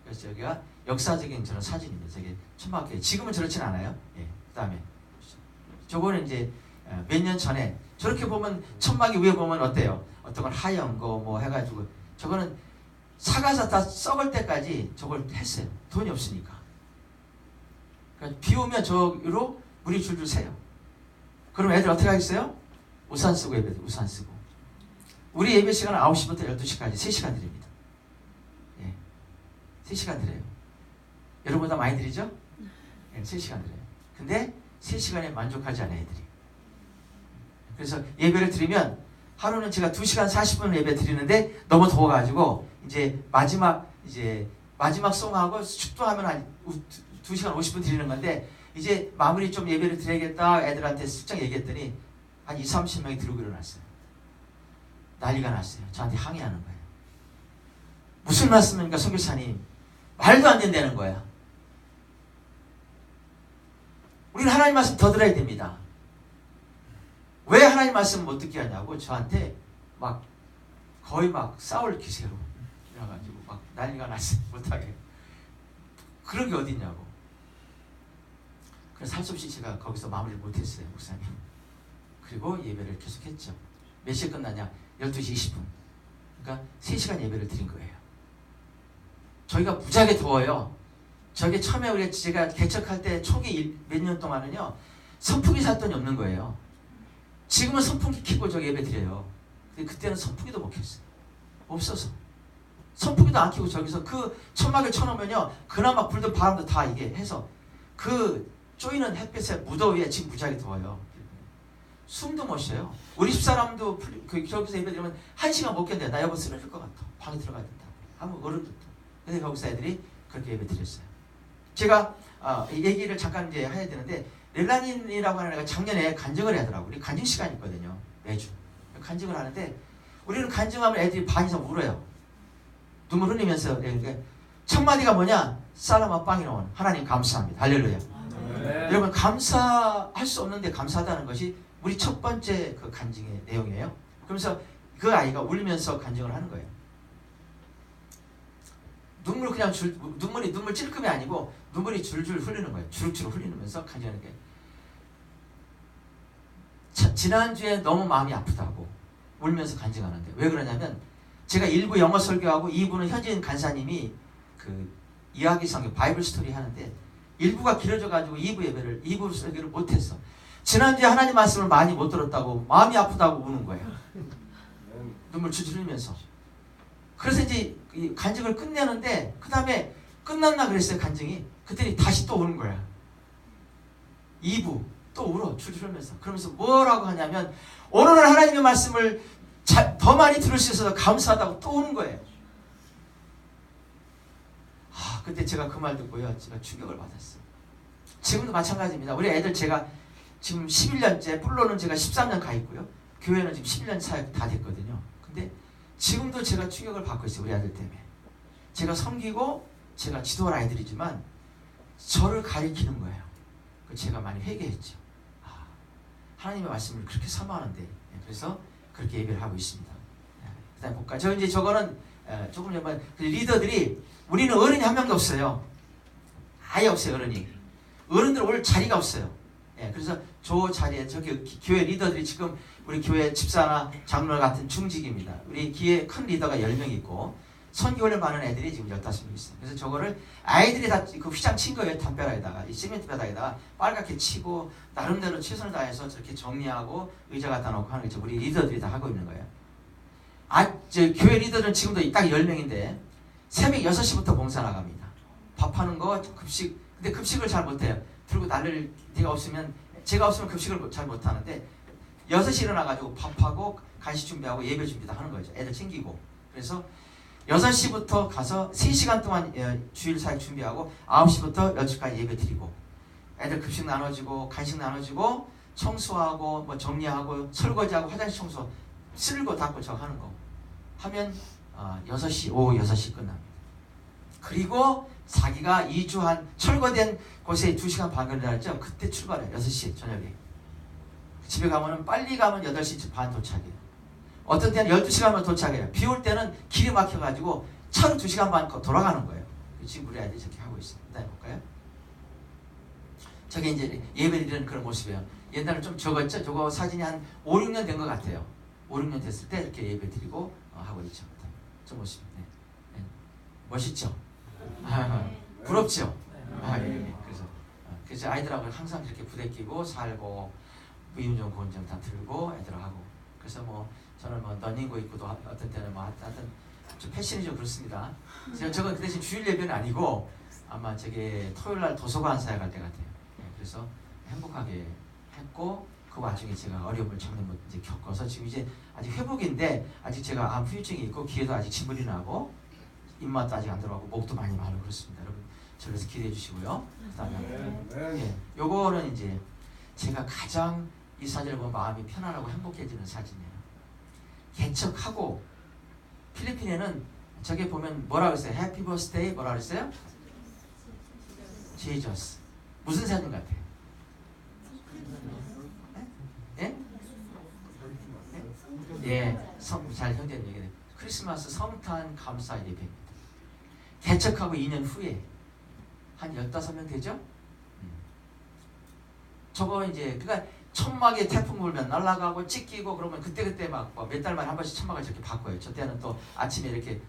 그래서 여기가 역사적인 저런 사진입니다. 저게 천막교회. 지금은 저렇진 않아요. 예. 그다음에 저거는 이제 몇 년 전에 저렇게 보면 천막이 위에 보면 어때요? 어떤 건 하얀 거 뭐 해가지고 저거는 사가서 다 썩을 때까지 저걸 했어요. 돈이 없으니까. 그러니까 비 오면 저기로 물이 줄줄 새요. 그럼 애들 어떻게 하겠어요? 우산 쓰고 예배, 우산 쓰고. 우리 예배 시간은 9시부터 12시까지 3시간 드립니다. 예. 3시간 드려요. 여러분보다 많이 드리죠? 예, 3시간 드려요. 근데 3시간에 만족하지 않아요, 애들이. 그래서 예배를 드리면 하루는 제가 2시간 40분 예배 드리는데 너무 더워가지고 이제 마지막 송하고 축도하면 한 2시간 50분 드리는 건데 이제 마무리 좀 예배를 드려야겠다 애들한테 슬쩍 얘기했더니 한 20, 30명이 들고 일어났어요. 난리가 났어요. 저한테 항의하는 거예요. 무슨 말씀입니까 선교사님? 말도 안 된다는 거야. 우리는 하나님 말씀 더 들어야 됩니다. 왜 하나님 말씀 못 듣게 하냐고 저한테 막 거의 막 싸울 기세로 그래가지고 막 난리가 났어요. 못하게. 그런 게 어딨냐고. 그래서 할 수 없이 제가 거기서 마무리를 못했어요. 목사님. 그리고 예배를 계속했죠. 몇 시에 끝나냐? 12시 20분. 그러니까 3시간 예배를 드린 거예요. 저희가 무지하게 더워요. 저게 처음에 우리 제가 개척할 때 초기 몇 년 동안은요. 선풍기 살 돈이 없는 거예요. 지금은 선풍기 켜고 저 예배 드려요. 근데 그때는 선풍기도 못 켰어요. 없어서. 선풍기도 안 켜고 저기서 그 천막을 쳐놓으면요. 그나마 불도 바람도 다 이게 해서 그 쪼이는 햇볕에 무더위에 지금 무지하게 더워요. 숨도 못 쉬어요. 우리 집사람도 저기서 예배 드리면 1시간 못 견뎌요. 나 여보 쓰러질 것 같아. 방에 들어가야 된다. 아무 어른도. 근데 거기서 애들이 그렇게 예배 드렸어요. 제가 이 얘기를 잠깐 이제 해야 되는데 렐라닌이라고 하는 애가 작년에 간증을 하더라고요. 우리 간증 시간이 있거든요. 매주. 간증을 하는데 우리는 간증하면 애들이 반 이상 울어요. 눈물 흘리면서 첫 마디가 뭐냐? 살라마 빵이노 하나님 감사합니다. 할렐루야. 네. 여러분 감사할 수 없는데 감사하다는 것이 우리 첫 번째 그 간증의 내용이에요. 그러면서 그 아이가 울면서 간증을 하는 거예요. 눈물 찔끔이 아니고 눈물이 줄줄 흘리는 거예요. 주룩주룩 흘리면서 간증하는 게. 지난주에 너무 마음이 아프다고 울면서 간증하는데 왜 그러냐면 제가 1부 영어 설교하고 2부는 현진 간사님이 그 이야기 성경 바이블 스토리 하는데 1부가 길어져가지고 2부 설교를 못했어. 지난주에 하나님 말씀을 많이 못 들었다고 마음이 아프다고 우는 거예요. 눈물 줄줄 흘리면서. 그래서 이제 이 간증을 끝내는데 그 다음에 끝났나 그랬어요 간증이. 그랬더니 다시 또 우는 거야. 2부 또 울어 줄줄 흘면서. 그러면서 뭐라고 하냐면 오늘은 하나님의 말씀을 더 많이 들을 수 있어서 감사하다고 또 우는 거예요. 그때 제가 그 말 듣고요. 제가 충격을 받았어요. 지금도 마찬가지입니다. 우리 애들 제가 지금 11년째, 플로는 제가 13년 가 있고요. 교회는 지금 11년 차에 다 됐거든요. 근데 지금도 제가 충격을 받고 있어요. 우리 아들 때문에. 제가 섬기고 제가 지도할 아이들이지만 저를 가리키는 거예요. 제가 많이 회개했죠. 하나님의 말씀을 그렇게 사모하는데 그래서 그렇게 예배를 하고 있습니다. 그 다음에 볼까요? 저거는 조금 전에 리더들이 우리는 어른이 한 명도 없어요. 아예 없어요. 어른들 올 자리가 없어요. 그래서 저 자리에 저기 교회 리더들이 지금 우리 교회 집사나 장로 같은 중직입니다. 우리 교회 큰 리더가 10명 있고 선교를 많은 애들이 지금 15명 있어요. 그래서 저거를 아이들이 다 그 휘장 친 거예요. 담벼락에다가 이 시멘트 벼락에다가 빨갛게 치고 나름대로 최선을 다해서 저렇게 정리하고 의자 갖다 놓고 하는 게 우리 리더들이 다 하고 있는 거예요. 저 교회 리더는 지금도 딱 10명인데 새벽 6시부터 봉사 나갑니다. 밥하는 거 급식. 근데 급식을 잘 못해요. 들고 날릴 데가 없으면 제가 없으면 급식을 잘 못하는데 6시 일어나가지고 밥하고 간식 준비하고 예배 준비도 하는 거죠. 애들 챙기고. 그래서 6시부터 가서 3시간 동안 주일 사역 준비하고 9시부터 10시까지 예배 드리고 애들 급식 나눠주고 간식 나눠주고 청소하고 뭐 정리하고 설거지하고 화장실 청소 쓸고 닦고 저거 하는 거 하면 6시 오후 6시 끝납니다. 그리고 자기가 이주한 철거된 곳에 2시간 반 걸리죠. 그때 출발해요. 6시 저녁에. 집에 가면은 빨리 가면 8시 반 도착이에요. 어떤 때는 12시간만 도착해요. 비 올 때는 길이 막혀가지고 차로 2시간 반 돌아가는 거예요. 지금 우리 아이들이 저렇게 하고 있어요. 일단 해볼까요? 저게 이제 예배 드리는 그런 모습이에요. 옛날에 좀 적었죠? 저거 사진이 한 5, 6년 된 것 같아요. 5, 6년 됐을 때 이렇게 예배 드리고 하고 있죠. 저 모습. 네. 네. 멋있죠? 부럽죠? 예. 그래서 아이들하고 항상 이렇게 부대끼고 살고 무임종 고임종 다 들고 애들하고 그래서 뭐 저는 뭐 러닝구 입고도 어떤 때는 뭐 하여튼 좀 패션이 좀 그렇습니다. 저건 그 대신 주일 예배는 아니고 아마 저게 토요일날 도서관 사역할 때 같아요. 그래서 행복하게 했고 그 와중에 제가 어려움을 작년 이제 겪어서 지금 이제 아직 회복인데 아직 제가 암 후유증이 있고 귀에도 아직 진물이 나고 입맛도 아직 안 들어가고 목도 많이 마르고 그렇습니다. 여러분 저를 기대해 주시고요. 그다음에 예, 요거는 이제 제가 가장 이 사진을 보면 마음이 편안하고 행복해지는 사진이에요. 개척하고 필리핀에는 저게 보면 뭐라고 했어요? 해피 버스데이 뭐라고 했어요? 지저스. 무슨 사진 같아요? 예? 예, 잘 형제님 얘기해요. 크리스마스 성탄 감사 예배입니다. 개척하고 2년 후에 한 15명 되죠? 저거 이제 그러니까 천막에 태풍 불면 날아가고 찢기고 그러면 그때 막 몇 달 만에 한 번씩 천막을 저렇게 바꿔요. 저 때는 또 아침에 이렇게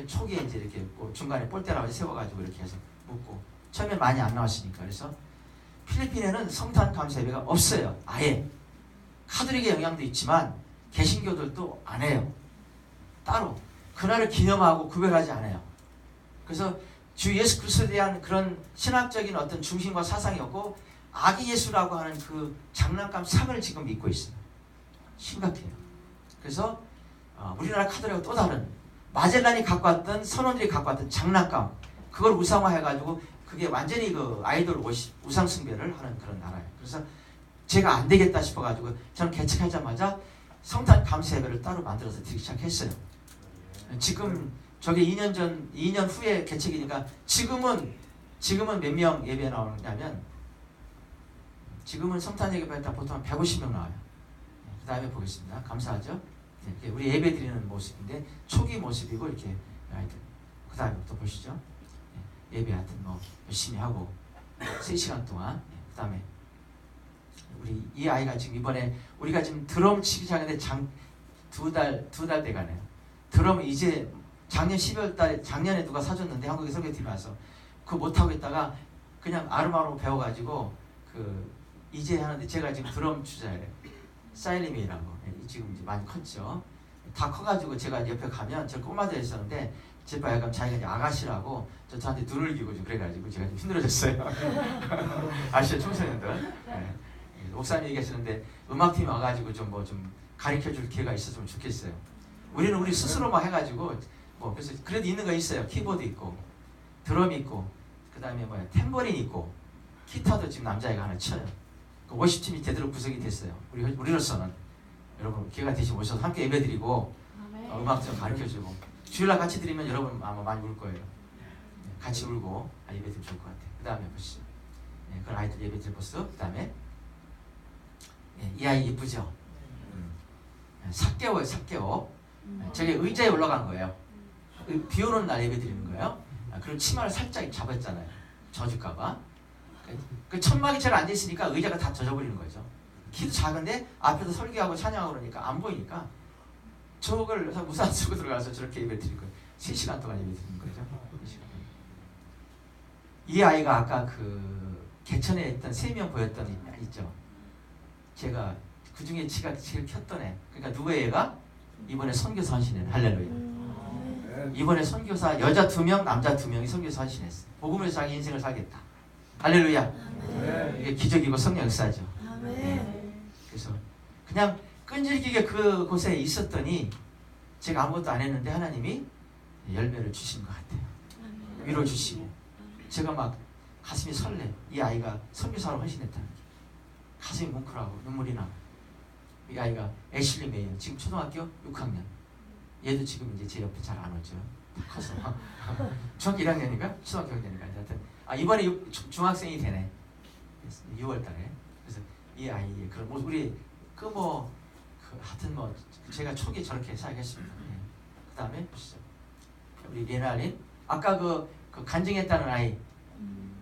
초기에 이제 이렇게 중간에 볼대라고 세워가지고 이렇게 해서 묶고 처음엔 많이 안 나왔으니까 그래서 필리핀에는 성탄 감사 예배가 없어요. 아예 카톨릭의 영향도 있지만 개신교들도 안 해요. 따로 그날을 기념하고 구별하지 않아요. 그래서 주 예수 그리스도에 대한 그런 신학적인 어떤 중심과 사상이 없고 아기 예수라고 하는 그 장난감 상을 지금 믿고 있어요. 심각해요. 그래서 우리나라 카톨릭과 또 다른 마젤란이 갖고 왔던 선원들이 갖고 왔던 장난감 그걸 우상화해가지고 그게 완전히 그 아이돌 우상 숭배를 하는 그런 나라예요. 그래서 제가 안 되겠다 싶어가지고 저는 개척하자마자 성탄 감사 예배를 따로 만들어서 드리기 시작했어요. 지금 저게 2년 후에 개척이니까 지금은 몇 명 예배 나오느냐면 지금은 성탄 예배할 때 보통 150명 나와요. 그 다음에 보겠습니다. 감사하죠? 네, 우리 예배 드리는 모습인데 초기 모습이고 이렇게 아이들 그 다음에 또 보시죠. 네, 예배 하여튼 뭐 열심히 하고 3시간 동안 그 다음에 우리 이 아이가 지금 이번에 우리가 지금 드럼 치기 시작했는데 두 달 돼가네요. 드럼 이제 작년 12월 달에 작년에 누가 사줬는데 한국에 설교팀이 와서 그거 못하고 있다가 그냥 아름아름 배워가지고 이제 하는데 제가 지금 드럼 주자예요. 사일리미라고 지금 이제 많이 컸죠. 다 커가지고 제가 옆에 가면 저 꼬마들 있었는데 제 바약감 자기가 이제 아가씨라고 저한테 눈을 기고 좀 그래가지고 제가 좀 힘들어졌어요. 아시죠 청소년들. 네. 목사님 얘기하시는데 음악팀이 와가지고 좀 가르쳐줄 기회가 있었으면 좋겠어요. 우리는 우리 스스로만 해가지고 그래서 그래도 있는 거 있어요. 키보드 있고 드럼 있고 그 다음에 탬버린 있고 기타도 지금 남자애가 하나 쳐요. 그 워십팀이 제대로 구성이 됐어요. 우리로서는 여러분 기회가 되시면 오셔서 함께 예배드리고 음악 좀 가르쳐주고 주일날 같이 드리면 여러분 아마 많이 울 거예요. 같이 울고 예배드리면 좋을 것 같아요. 그 다음에 보시죠. 그런 아이들 예배드릴 모습. 그 다음에 이 아이 이쁘죠? 삭개오예요. 삭개오. 저게 의자에 올라간 거예요. 비 오는 날 예배 드리는 거예요. 그리고 치마를 살짝 잡았잖아요. 젖을까봐. 그 천막이 잘 안 돼 있으니까 의자가 다 젖어버리는 거죠. 키도 작은데 앞에서 설교하고 찬양하고 그러니까 안 보이니까 저걸 우산 쓰고 들어가서 저렇게 예배 드릴 거예요. 3시간 동안 예배 드리는 거죠. 이 아이가 아까 개천에 있던 3명 보였던 애 있죠. 제가 그 중에 지가 제일 켰던 애. 그러니까 누구의 애가? 이번에 선교사 헌신했네. 할렐루야. 이번에 선교사 여자 2명, 남자 2명이 선교사 헌신했어요. 복음을 자기 인생을 살겠다. 할렐루야. 이게 기적이고 성령 역사죠. 네. 그래서 그냥 끈질기게 그곳에 있었더니 제가 아무것도 안 했는데 하나님이 열매를 주신 것 같아요. 위로 주시고 제가 막 가슴이 설레. 이 아이가 선교사로 헌신했다는 게 가슴이 뭉클하고 눈물이 나. 이 아이가 애슐리 메이요. 지금 초등학교 6학년. 얘도 지금 이제 제 옆에 잘 안 오죠. 다 커서. 중학교 1학년인가? 초등학교 1학년인가? 하여튼 이번에 중학생이 되네. 6월달에. 그래서 이 아이의 그런 모습 우리 하여튼 뭐 제가 초기에 저렇게 시작했습니다. 예. 그 다음에 보시죠. 우리 레나린 아까 그 간증했다는 아이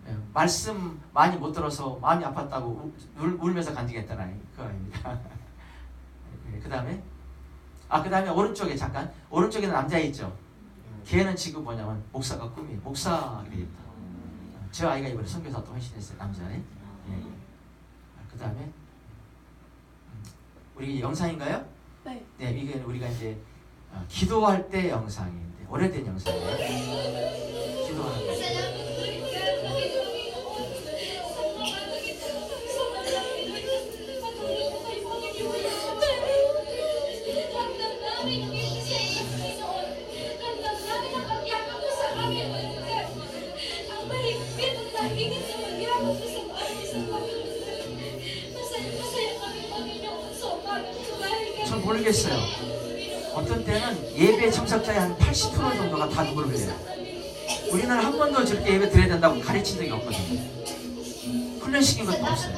예. 말씀 많이 못 들어서 마음이 아팠다고 울면서 간증했다는 아이 그 아이입니다. 예. 그 다음에 그 다음에 오른쪽에 잠깐 오른쪽에는 남자 있죠. 걔는 지금 뭐냐면 목사가 꿈이에요. 목사가 되겠다. 저 아이가 이번에 선교사 또 헌신했어요. 남자애. 예. 그 다음에 우리 영상인가요? 네. 네, 이게 우리가 이제 기도할 때 영상인데 오래된 영상이에요. 기도하는 거. 전 모르겠어요. 어떤 때는 예배 참석자의 한 80% 정도가 다 누구를 해요. 우리는 한 번도 저렇게 예배 드려야 된다고 가르친 적이 없거든요. 훈련시킨 것도 없어요.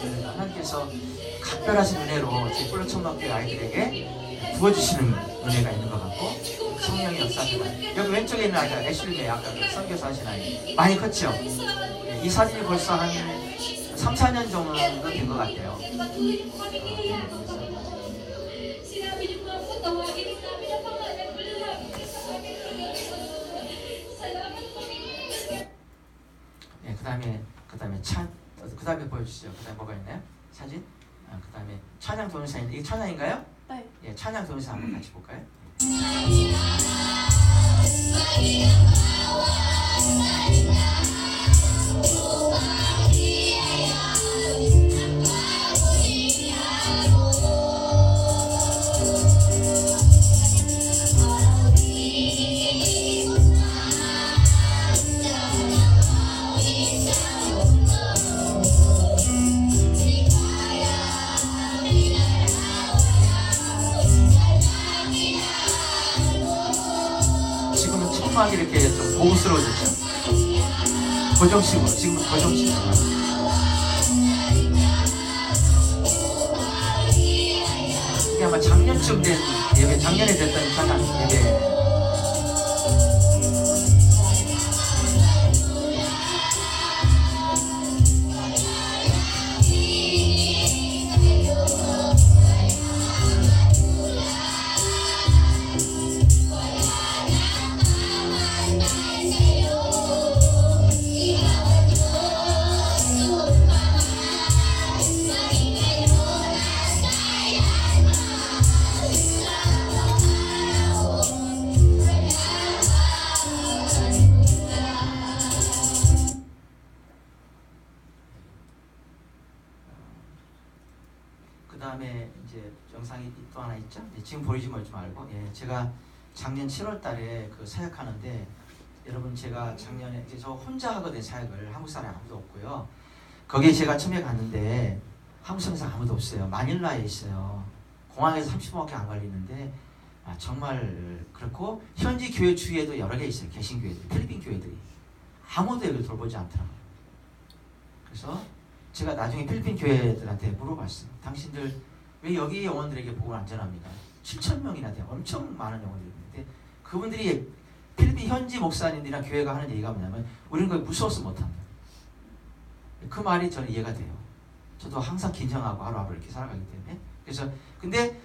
그래서 하나님께서 각별하신 은혜로 제 뿔로청학교 아이들에게 부어주시는 은혜가 있는 것 같고 성령의 역사입니다. 여기 왼쪽에 있는 아이가 애슐리 아까 선교사 하신 아이 많이 컸죠? 이 사진이 벌써 한 3, 4년 정도 된 것 같아요. 네, 그 다음에 보여주시죠. 그 다음에 뭐가 있나요? 사진? 그 다음에 찬양 동영상인데 이게 찬양인가요? 네. 예, 찬양 동영상 한번 같이 볼까요? 막 이렇게 좀 고급스러워졌죠. 고정식으로 지금은 고정식으로. 이게 아마 작년쯤 된 예배, 작년에 됐던 찬양 예배. 그 다음에 이제 영상이 또 하나 있죠. 네, 지금 보이지 말고, 예, 제가 작년 7월달에 그 사역하는데 여러분 제가 작년에 이제 저 혼자 하거든 사역을 한국 사람이 아무도 없고요. 거기에 제가 처음에 갔는데 한국 사람 아무도 없어요. 마닐라에 있어요. 공항에서 30분밖에 안 걸리는데 정말 그렇고 현지 교회 주위에도 여러 개 있어요. 개신교회들, 필리핀 교회들이 아무도 여기를 돌보지 않더라고요. 그래서 제가 나중에 필리핀 교회들한테 물어봤어요. 당신들 왜 여기 영혼들에게 복음을 안 전합니까? 7,000명이나 돼요. 엄청 많은 영혼들이 있는데 그분들이 필리핀 현지 목사님들이랑 교회가 하는 얘기가 뭐냐면 우리는 거의 무서워서 못한다. 그 말이 저는 이해가 돼요. 저도 항상 긴장하고 하루하루 이렇게 살아가기 때문에. 그래서 근데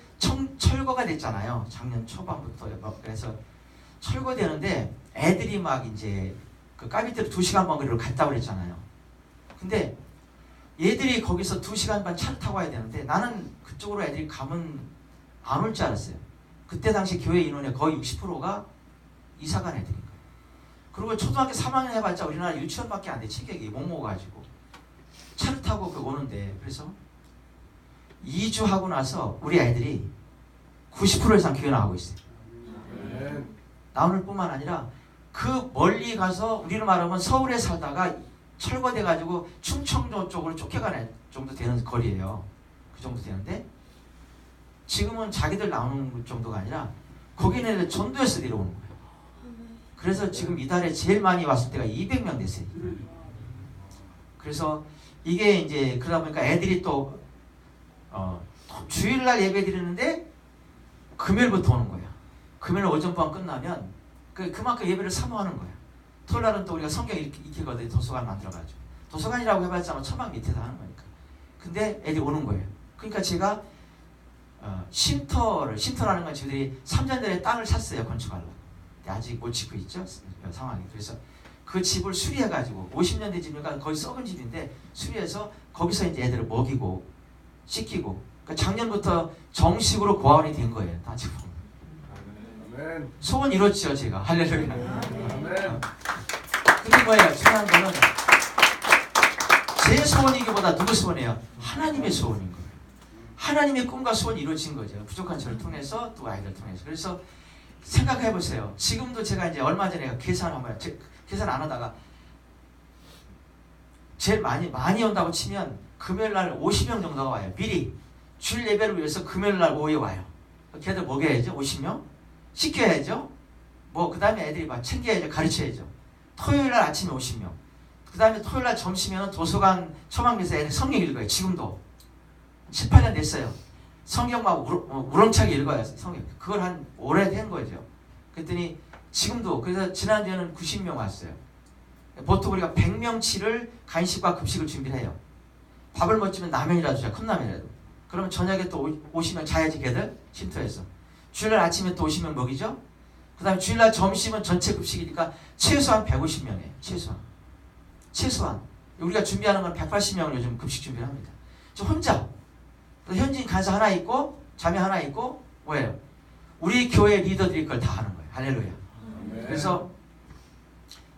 철거가 됐잖아요. 작년 초반부터. 그래서 철거되는데 애들이 막 이제 그 까비대로 2시간 반 거리로 갔다 그랬잖아요. 근데 얘들이 거기서 2시간 반 차를 타고 와야 되는데 나는 그쪽으로 애들이 가면 안 올 줄 알았어요. 그때 당시 교회 인원의 거의 60%가 이사간 애들인 거예요. 그리고 초등학교 3학년 해봤자 우리나라 유치원밖에 안 돼. 체격이 못 먹어가지고 차를 타고 오는데 그래서 2주 하고 나서 우리 애들이 90% 이상 교회 나가고 있어요. 나오는 뿐만 아니라 그 멀리 가서 우리로 말하면 서울에 살다가 철거돼가지고 충청도 쪽으로 쫓겨가는 정도 되는 거리예요. 그 정도 되는데 지금은 자기들 나오는 정도가 아니라 거기는 전도에서 내려오는 거예요. 그래서 지금 이달에 제일 많이 왔을 때가 200명 됐어요. 그래서 이게 이제 그러다 보니까 애들이 또 주일날 예배 드리는데 금요일부터 오는 거야. 금요일 오전반 끝나면 그만큼 예배를 사모하는 거야. 토요일날은 또 우리가 성경 읽히거든. 도서관 만들어가지고. 도서관이라고 해봤자 처막 밑에서 하는 거니까. 근데 애들이 오는 거예요. 그러니까 제가 쉼터라는 건 저희들이 3년 전에 땅을 샀어요. 건축하려고. 근데 아직 못 짓고 있죠. 상황이. 그래서 그 집을 수리해가지고 50년 된 집이니까 거의 썩은 집인데 수리해서 거기서 이제 애들을 먹이고 씻기고 그러니까 작년부터 정식으로 고아원이 된 거예요. 다 지금. 아멘. 소원 이뤘죠 제가. 할렐루야. 아멘. 그게 뭐예요? 중요한 거는 제 소원이기보다 누구 소원이에요? 하나님의 소원인 거예요. 하나님의 꿈과 소원이 이루어진 거죠. 부족한 저를 통해서 또 아이들 통해서. 그래서 생각해 보세요. 지금도 제가 이제 얼마 전에 계산 안 하다가 제일 많이 온다고 치면 금요일 날 50명 정도가 와요. 미리 주일 예배를 위해서 금요일 날 오후에 와요. 걔들 먹여야죠. 50명 시켜야죠. 그 다음에 애들이 막 챙겨야죠. 가르쳐야죠. 토요일 날 아침에 50명. 그 다음에 토요일 날 점심에는 도서관 처방에서 애들 성경 읽어요. 지금도 7, 8년 됐어요. 성경 막 우렁차게 읽어요. 성경. 그걸 한 오래된 거죠. 그랬더니 지금도 그래서 지난주에는 90명 왔어요. 보통 우리가 100명치를 간식과 급식을 준비를 해요. 밥을 못 주면 라면이라도 줘요. 컵라면이라도. 그러면 저녁에 또 오시면 자야지 걔들 쉼터에서. 주일날 아침에 또 50명 먹이죠. 그 다음에 주일날 점심은 전체 급식이니까 최소한 150명이에요. 최소한. 우리가 준비하는 건 180명을 요즘 급식 준비를 합니다. 저 혼자. 현지인 간사 하나 있고 자매 하나 있고 뭐예요? 우리 교회 리더들이 그걸 다 하는 거예요. 할렐루야. 아멘. 그래서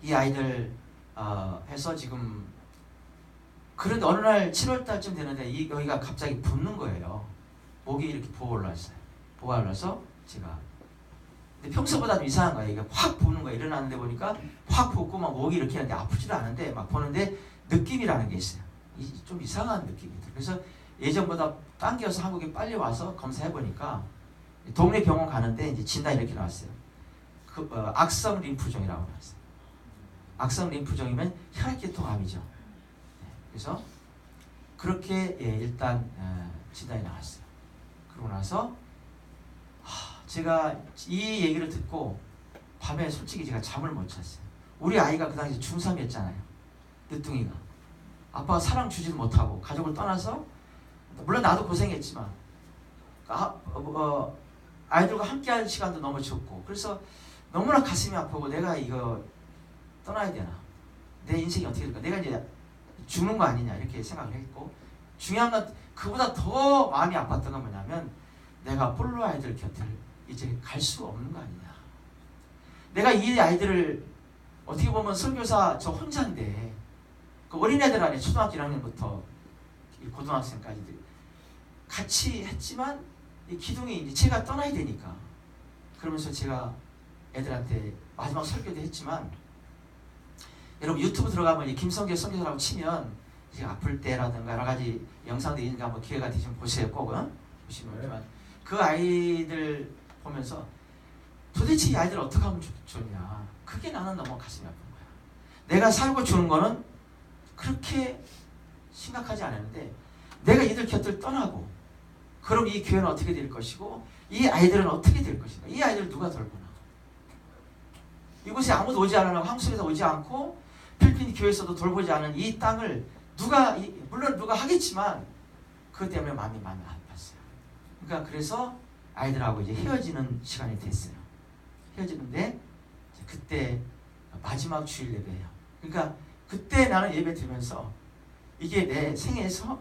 이 아이들 해서 지금 그런데 어느 날 7월 달쯤 되는데 여기가 갑자기 붓는 거예요. 목이 이렇게 부어 올라왔어요. 부어 올라서 제가 근데 평소보다 좀 이상한 거예요. 이게 확 부는 거예요. 일어났는데 보니까 확 붓고 막 목이 이렇게 하는데 아프지도 않은데 막 보는데 느낌이라는 게 있어요. 좀 이상한 느낌이 들어요. 그래서 예전보다 당겨서 한국에 빨리 와서 검사해 보니까 동네 병원 가는데 이제 진단이 이렇게 나왔어요. 악성 림프종이라고 나왔어요. 악성 림프종이면 혈액계통암이죠. 그래서 그렇게 일단 진단이 나왔어요. 그러고 나서 제가 이 얘기를 듣고 밤에 솔직히 제가 잠을 못 잤어요. 우리 아이가 그 당시 중3이었잖아요. 늦둥이가. 아빠가 사랑 주지도 못하고 가족을 떠나서 물론 나도 고생했지만 아이들과 함께할 시간도 너무 적고 그래서 너무나 가슴이 아프고 내가 이거 떠나야 되나? 내 인생이 어떻게 될까? 내가 이제 죽는 거 아니냐 이렇게 생각을 했고 중요한 건 그보다 더 마음이 아팠던 건 뭐냐면 내가 폴로 아이들 곁을 이제 갈 수가 없는 거 아니냐. 내가 이 아이들을 어떻게 보면 선교사 저 혼자인데 그 어린애들 안에 초등학교 1학년부터 고등학생까지 같이 했지만 이 기둥이 이제 제가 떠나야 되니까 그러면서 제가 애들한테 마지막 설교도 했지만 여러분 유튜브 들어가면 이 김성재 선교사라고 치면 이제 아플 때라든가 여러 가지 영상들이 있는가 한번 기회가 되시면 보세요. 꼭 보시면 그 아이들 보면서 도대체 이 아이들 어떻게 하면 좋냐. 그게 나는 너무 가슴이 아픈 거야. 내가 살고 주는 거는 그렇게 심각하지 않았는데 내가 이들 곁을 떠나고 그럼 이 교회는 어떻게 될 것이고 이 아이들은 어떻게 될 것인가. 이 아이들을 누가 돌보나. 이곳에 아무도 오지 않으려고 한국에서 오지 않고 필리핀 교회에서도 돌보지 않은 이 땅을 물론 누가 하겠지만 그것 때문에 마음이 많이 아팠어요. 그러니까 그래서 아이들하고 이제 헤어지는 시간이 됐어요. 헤어지는데 그때 마지막 주일 예배예요. 그러니까 그때 나는 예배 드리면서 이게 내 생애에서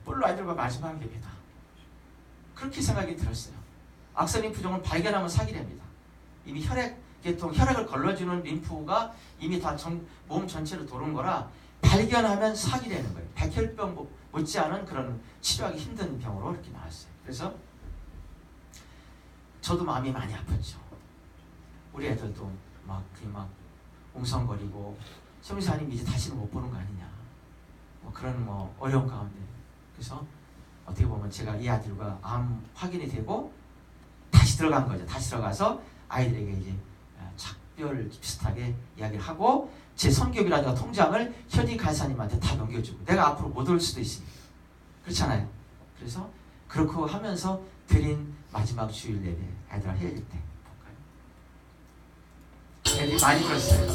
폴로 아이들과 마지막 예배다. 그렇게 생각이 들었어요. 악성 림프종을 발견하면 사기랍니다. 이미 혈액을 걸러주는 림프가 이미 다 몸 전체로 도는 거라 발견하면 사기라는 거예요. 백혈병 못지않은 그런 치료하기 힘든 병으로 이렇게 나왔어요. 그래서 저도 마음이 많이 아팠죠. 우리 애들도 막 웅성거리고 성교사님 이제 다시는 못 보는 거 아니냐. 그런 어려운 가운데. 그래서 어떻게 보면 제가 이 아들과 암 확인이 되고 다시 들어간 거죠. 다시 들어가서 아이들에게 이제 작별 비슷하게 이야기를 하고 제 선교비라든가 통장을 현직 간사님한테 다 넘겨주고 내가 앞으로 못 올 수도 있으니까. 그렇잖아요. 그래서 그렇고 하면서 드린 마지막 주일 예배 아이들 헤어질 때 볼까요? 애들이 많이 그랬어요.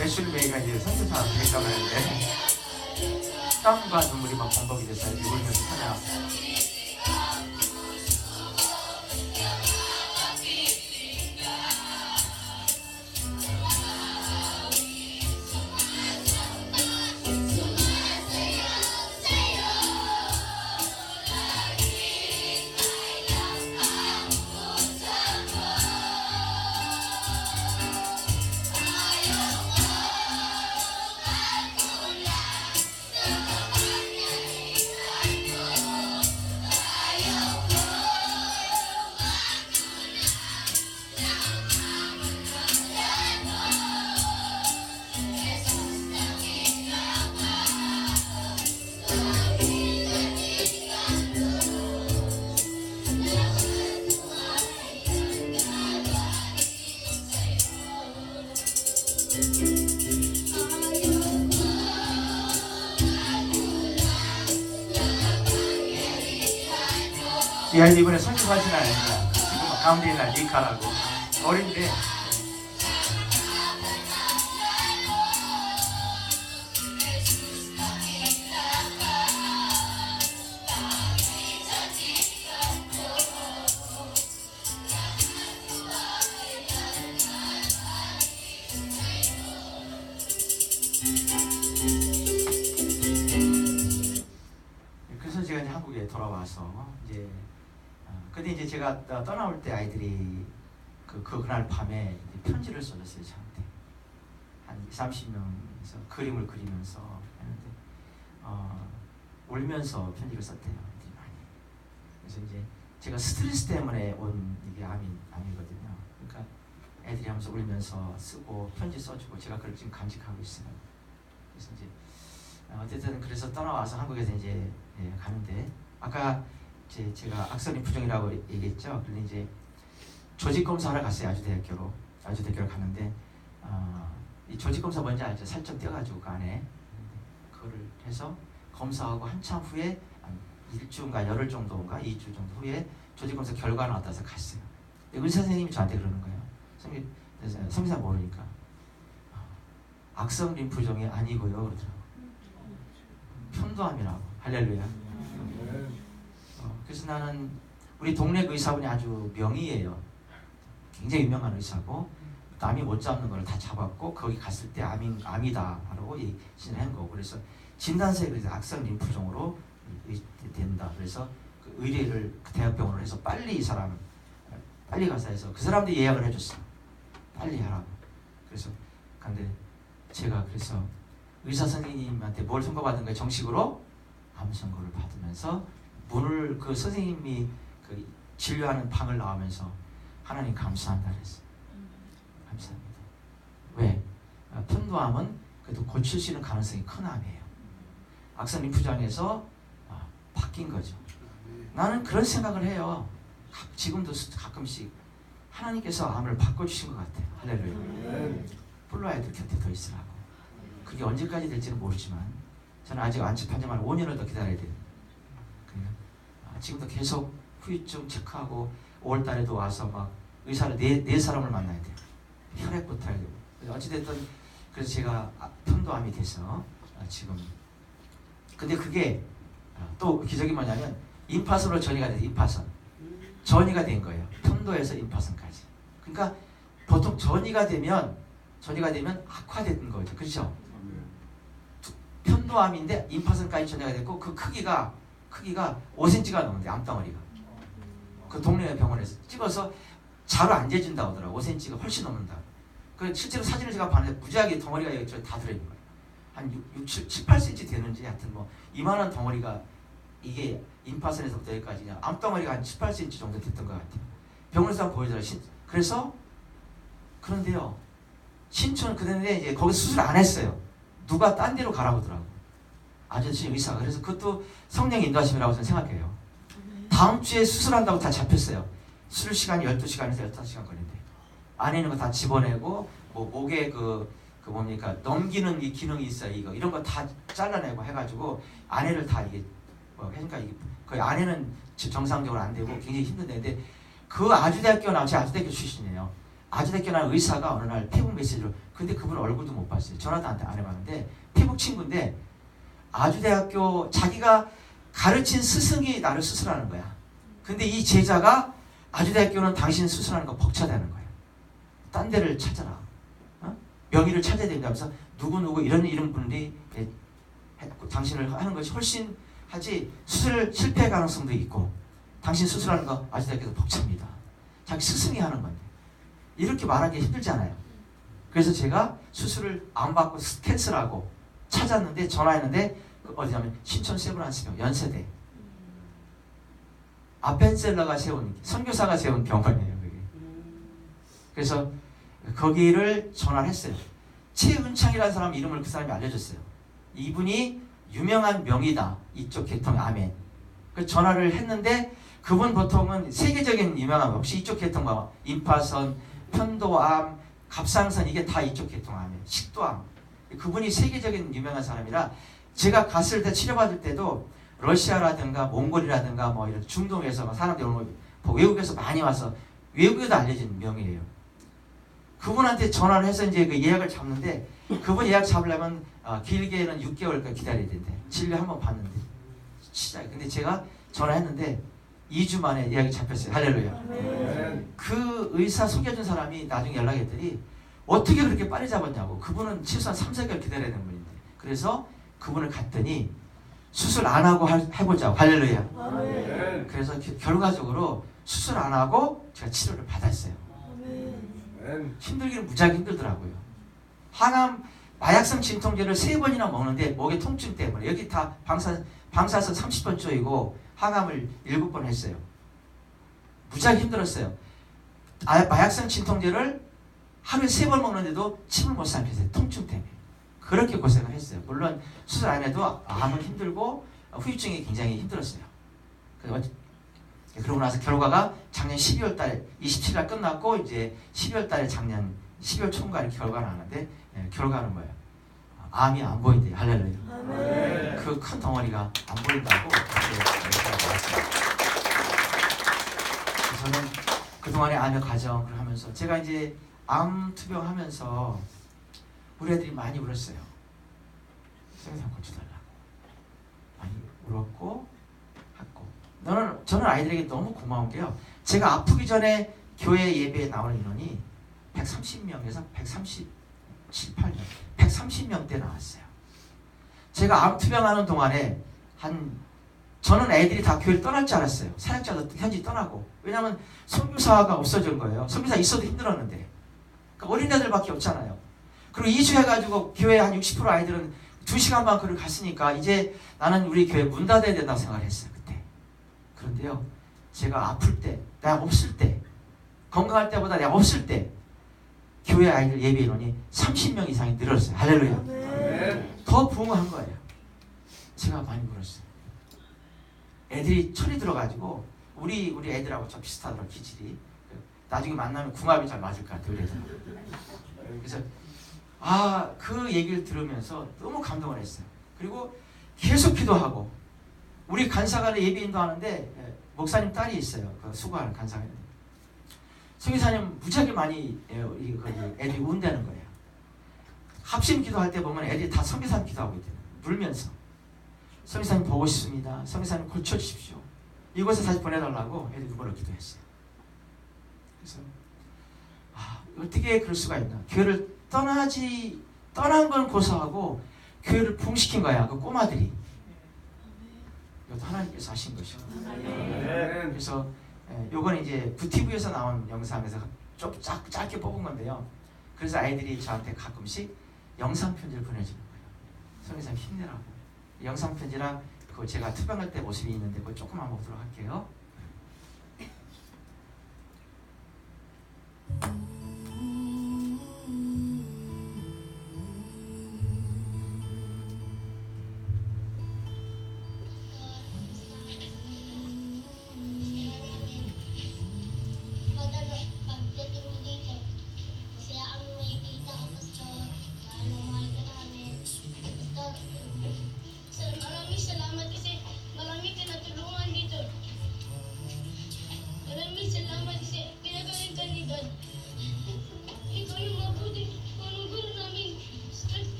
애슐메이가 이제 선교사 되겠다고 하는데 땀과 눈물이 막 범벅이 됐어요. 울면서 하냐. 이 아이들 이번에 선교하진 않았냐. 지금 가운데 있는 리카라고 어린데 그래서 제가 이제 한국에 돌아와서 이제 근데 이제 제가 떠나올 때 아이들이 그날 밤에 이제 편지를 써줬어요. 저한테 한 30명에서 그림을 그리면서 했는데 울면서 편지를 썼대요. 애들이 많이. 그래서 이제 제가 스트레스 때문에 온 이게 암이거든요. 그러니까 애들이 하면서 울면서 쓰고 편지 써주고 제가 그걸 지금 간직하고 있어요. 그래서 이제 어쨌든 그래서 떠나와서 한국에서 이제 가는데 아까 제가 악성 부종이라고 얘기했죠. 그런데 이제 조직 검사하러 갔어요. 아주대학교로 갔는데 이 조직 검사 뭔지 알죠? 살점 떼가지고 그 안에 그거를 해서 검사하고 한참 후에 한 일주인가 열흘 정도인가 2주 정도 후에 조직 검사 결과 나왔다서 갔어요. 의사 선생님이 저한테 그러는 거예요. 성기사 모르니까 악성 림프종이 아니고요 그러더라고. 편도암이라고. 할렐루야. 그래서 나는 우리 동네 의사분이 아주 명의예요. 굉장히 유명한 의사고 암이 못 잡는 걸 다 잡았고 거기 갔을 때 암이다 라고 진단한 거고 그래서 진단서에 그래서 악성 림프종으로 된다. 그래서 그 의뢰를 대학병원으로 해서 빨리 가서 해서 그 사람들이 예약을 해줬어. 빨리 하라고. 그래서 근데 제가 그래서 의사 선생님한테 뭘 선고받은 거예요? 정식으로 암 선고를 받으면서 문을 그 선생님이 그 진료하는 방을 나오면서 하나님 감사한다 그랬어. 감사합니다. 왜? 편도암은 그래도 고칠 수 있는 가능성이 큰 암이에요. 악성 림프장에서 바뀐 거죠. 나는 그런 생각을 해요. 지금도 가끔씩 하나님께서 암을 바꿔주신 것 같아요. 할렐루야. 플로아이드 곁에 더 있으라고. 그게 언제까지 될지는 모르지만 저는 아직 안치판정만 5년을 더 기다려야 돼요. 지금도 계속 후유증 체크하고 5월달에도 와서 막 의사를 네 사람을 만나야 돼요. 혈액부터 해야 되고. 어찌됐든 그래서 제가 편도암이 돼서 지금 근데 그게 또 기적이 뭐냐면 임파선으로 전이가 돼서 임파선 전이가 된 거예요. 편도에서 임파선까지. 그러니까 보통 전이가 되면 악화된 거죠. 그렇죠? 편도암인데 임파선까지 전이가 됐고 그 크기가 5cm가 넘는데 암덩어리가 그 동네 병원에서 찍어서 자로 안 재준다고 하더라고. 5cm가 훨씬 넘는다. 그 실제로 사진을 제가 봤는데 무지하게 덩어리가 여기 다 들어있는 거예요. 한 7, 8cm 되는지 하여튼 뭐 이만한 덩어리가 이게 임파선에서부터 여기까지 그냥 암덩어리가 한 7, 8cm 정도 됐던 것 같아요. 병원에서 한번 보여줘요. 그래서 그런데요. 신촌 그런데 이제 거기 수술 안 했어요. 누가 딴 데로 가라고 하더라고. 아저씨 의사가. 그래서 그것도 성령 인도하심이라고 저는 생각해요. 다음 주에 수술한다고 다 잡혔어요. 수술 시간이 12시간에서 15시간 걸린대. 안에 있는 거 다 집어내고 뭐 목에 그 그 뭡니까 넘기는 이 기능이 있어요. 이거 이런 거 다 잘라내고 해가지고 안에를 다 이게 뭐 그러니까 이게 거의 안에는 정상적으로 안 되고 굉장히 힘든데 그 아주대학교 나온 제 아주대학교 출신이에요. 아주대학교 나온 의사가 어느 날 피부 메시지로 근데 그분 얼굴도 못 봤어요. 전화도 안 해봤는데 피부 친구인데 아주대학교 자기가 가르친 스승이 나를 수술하는 거야. 근데 이 제자가 아주대학교는 당신 수술하는 거 벅차다는 거예요. 딴 데를 찾아라. 어? 명의를 찾아야 된다면서 누구 이런 분들이 당신을 하는 것이 훨씬 하지 수술 실패 가능성도 있고 당신 수술하는 거 아주대학교에서 벅찹니다. 자기 스승이 하는 건데 이렇게 말하기 힘들잖아요. 그래서 제가 수술을 안 받고 캔슬하고 찾았는데 전화했는데 어디냐면 신촌 세브란스병 연세대 아펜셀러가 세운 선교사가 세운 병원이에요. 그게. 그래서 거기를 전화를 했어요. 최은창이라는 사람 이름을 그 사람이 알려줬어요. 이분이 유명한 명의다. 이쪽 계통 아멘. 그 전화를 했는데 그분 보통은 세계적인 유명한 혹시 이쪽 계통 봐. 임파선, 편도암, 갑상선 이게 다 이쪽 계통 아멘. 식도암. 그분이 세계적인 유명한 사람이라 제가 갔을 때 치료받을 때도 러시아라든가 몽골이라든가 뭐 이런 중동에서 사람들이 오는 거 외국에서 많이 와서 외국에도 알려진 명의예요. 그분한테 전화를 해서 이제 그 예약을 잡는데 그분 예약 잡으려면 길게는 6개월까지 기다려야 된대. 진료 한번 봤는데 진짜 근데 제가 전화했는데 2주 만에 예약이 잡혔어요. 할렐루야. 그 의사 소개해준 사람이 나중에 연락했더니 어떻게 그렇게 빨리 잡았냐고. 그분은 최소한 3-4개월 기다려야 되는 분인데 그래서 그분을 갔더니 수술 안 하고 해보자고. 할렐루야. 그래서 결과적으로 수술 안 하고 제가 치료를 받았어요. 힘들기는 무지하게 힘들더라고요. 항암 마약성 진통제를 3번이나 먹는데 목의 통증 때문에 여기 다 방사선 30번 쪼이고 항암을 7번 했어요. 무지하게 힘들었어요. 마약성 진통제를 하루에 3번 먹는데도 침을 못 삼켰어요. 통증 때문에. 그렇게 고생을 했어요. 물론 수술 안 해도 암은 힘들고 후유증이 굉장히 힘들었어요. 그러고 나서 결과가 작년 12월 달 27일 끝났고 이제 12월 달에 작년 12월 초인가 이렇게 결과가 나왔는데 결과는 뭐예요? 암이 안 보인대요. 할렐루야. 그 큰 덩어리가 안 보인다고 저는 그동안의 암의 과정을 하면서 제가 이제 암 투병하면서 우리 애들이 많이 울었어요. 생선 고쳐달라고 많이 울었고 했고 저는 아이들에게 너무 고마운 게요. 제가 아프기 전에 교회 예배에 나오는 인원이 130명에서 137, 8명 130명대 나왔어요. 제가 암 투병하는 동안에 저는 애들이 다 교회를 떠날 줄 알았어요. 사역자도 현지 떠나고. 왜냐하면 선교사가 없어진 거예요. 선교사 있어도 힘들었는데. 그러니까 어린애들밖에 없잖아요. 그리고 이주해가지고 교회 한 60% 아이들은 2시간 반 거리를 갔으니까 이제 나는 우리 교회 문 닫아야 된다고 생각을 했어요. 그때. 그런데요. 제가 아플 때, 내가 없을 때, 건강할 때보다 내가 없을 때 교회 아이들 예배 인원이 30명 이상이 늘었어요. 할렐루야. 네. 더 부흥한 거예요. 제가 많이 울었어요. 애들이 철이 들어가지고 우리 애들하고 좀 비슷하더라고 기질이. 나중에 만나면 궁합이 잘 맞을 것 같아요. 그래서 그 얘기를 들으면서 너무 감동을 했어요. 그리고 계속 기도하고 우리 간사간에 예배인도 하는데 목사님 딸이 있어요. 그 수고하는 간사가 있는데 성교사님 무지하게 많이 애들이 운다는 거예요. 합심 기도할 때 보면 애들이 다 성교사님 기도하고 있대요. 울면서 성교사님 보고 싶습니다. 성교사님 고쳐주십시오. 이곳에 다시 보내달라고 애들이 그걸로 기도했어요. 그래서 어떻게 그럴 수가 있나. 교회를 떠난 건 고사하고 교회를 부흥시킨 거야. 그 꼬마들이. 이것도 하나님께서 하신 것이고. 그래서 요건 이제 구티브에서 나온 영상에서 좀 짧게 뽑은 건데요. 그래서 아이들이 저한테 가끔씩 영상 편지를 보내주는 거예요. 성교사님 힘내라고. 영상 편지랑 그 제가 투병할 때 모습이 있는데 그거 조금 한번 보도록 할게요.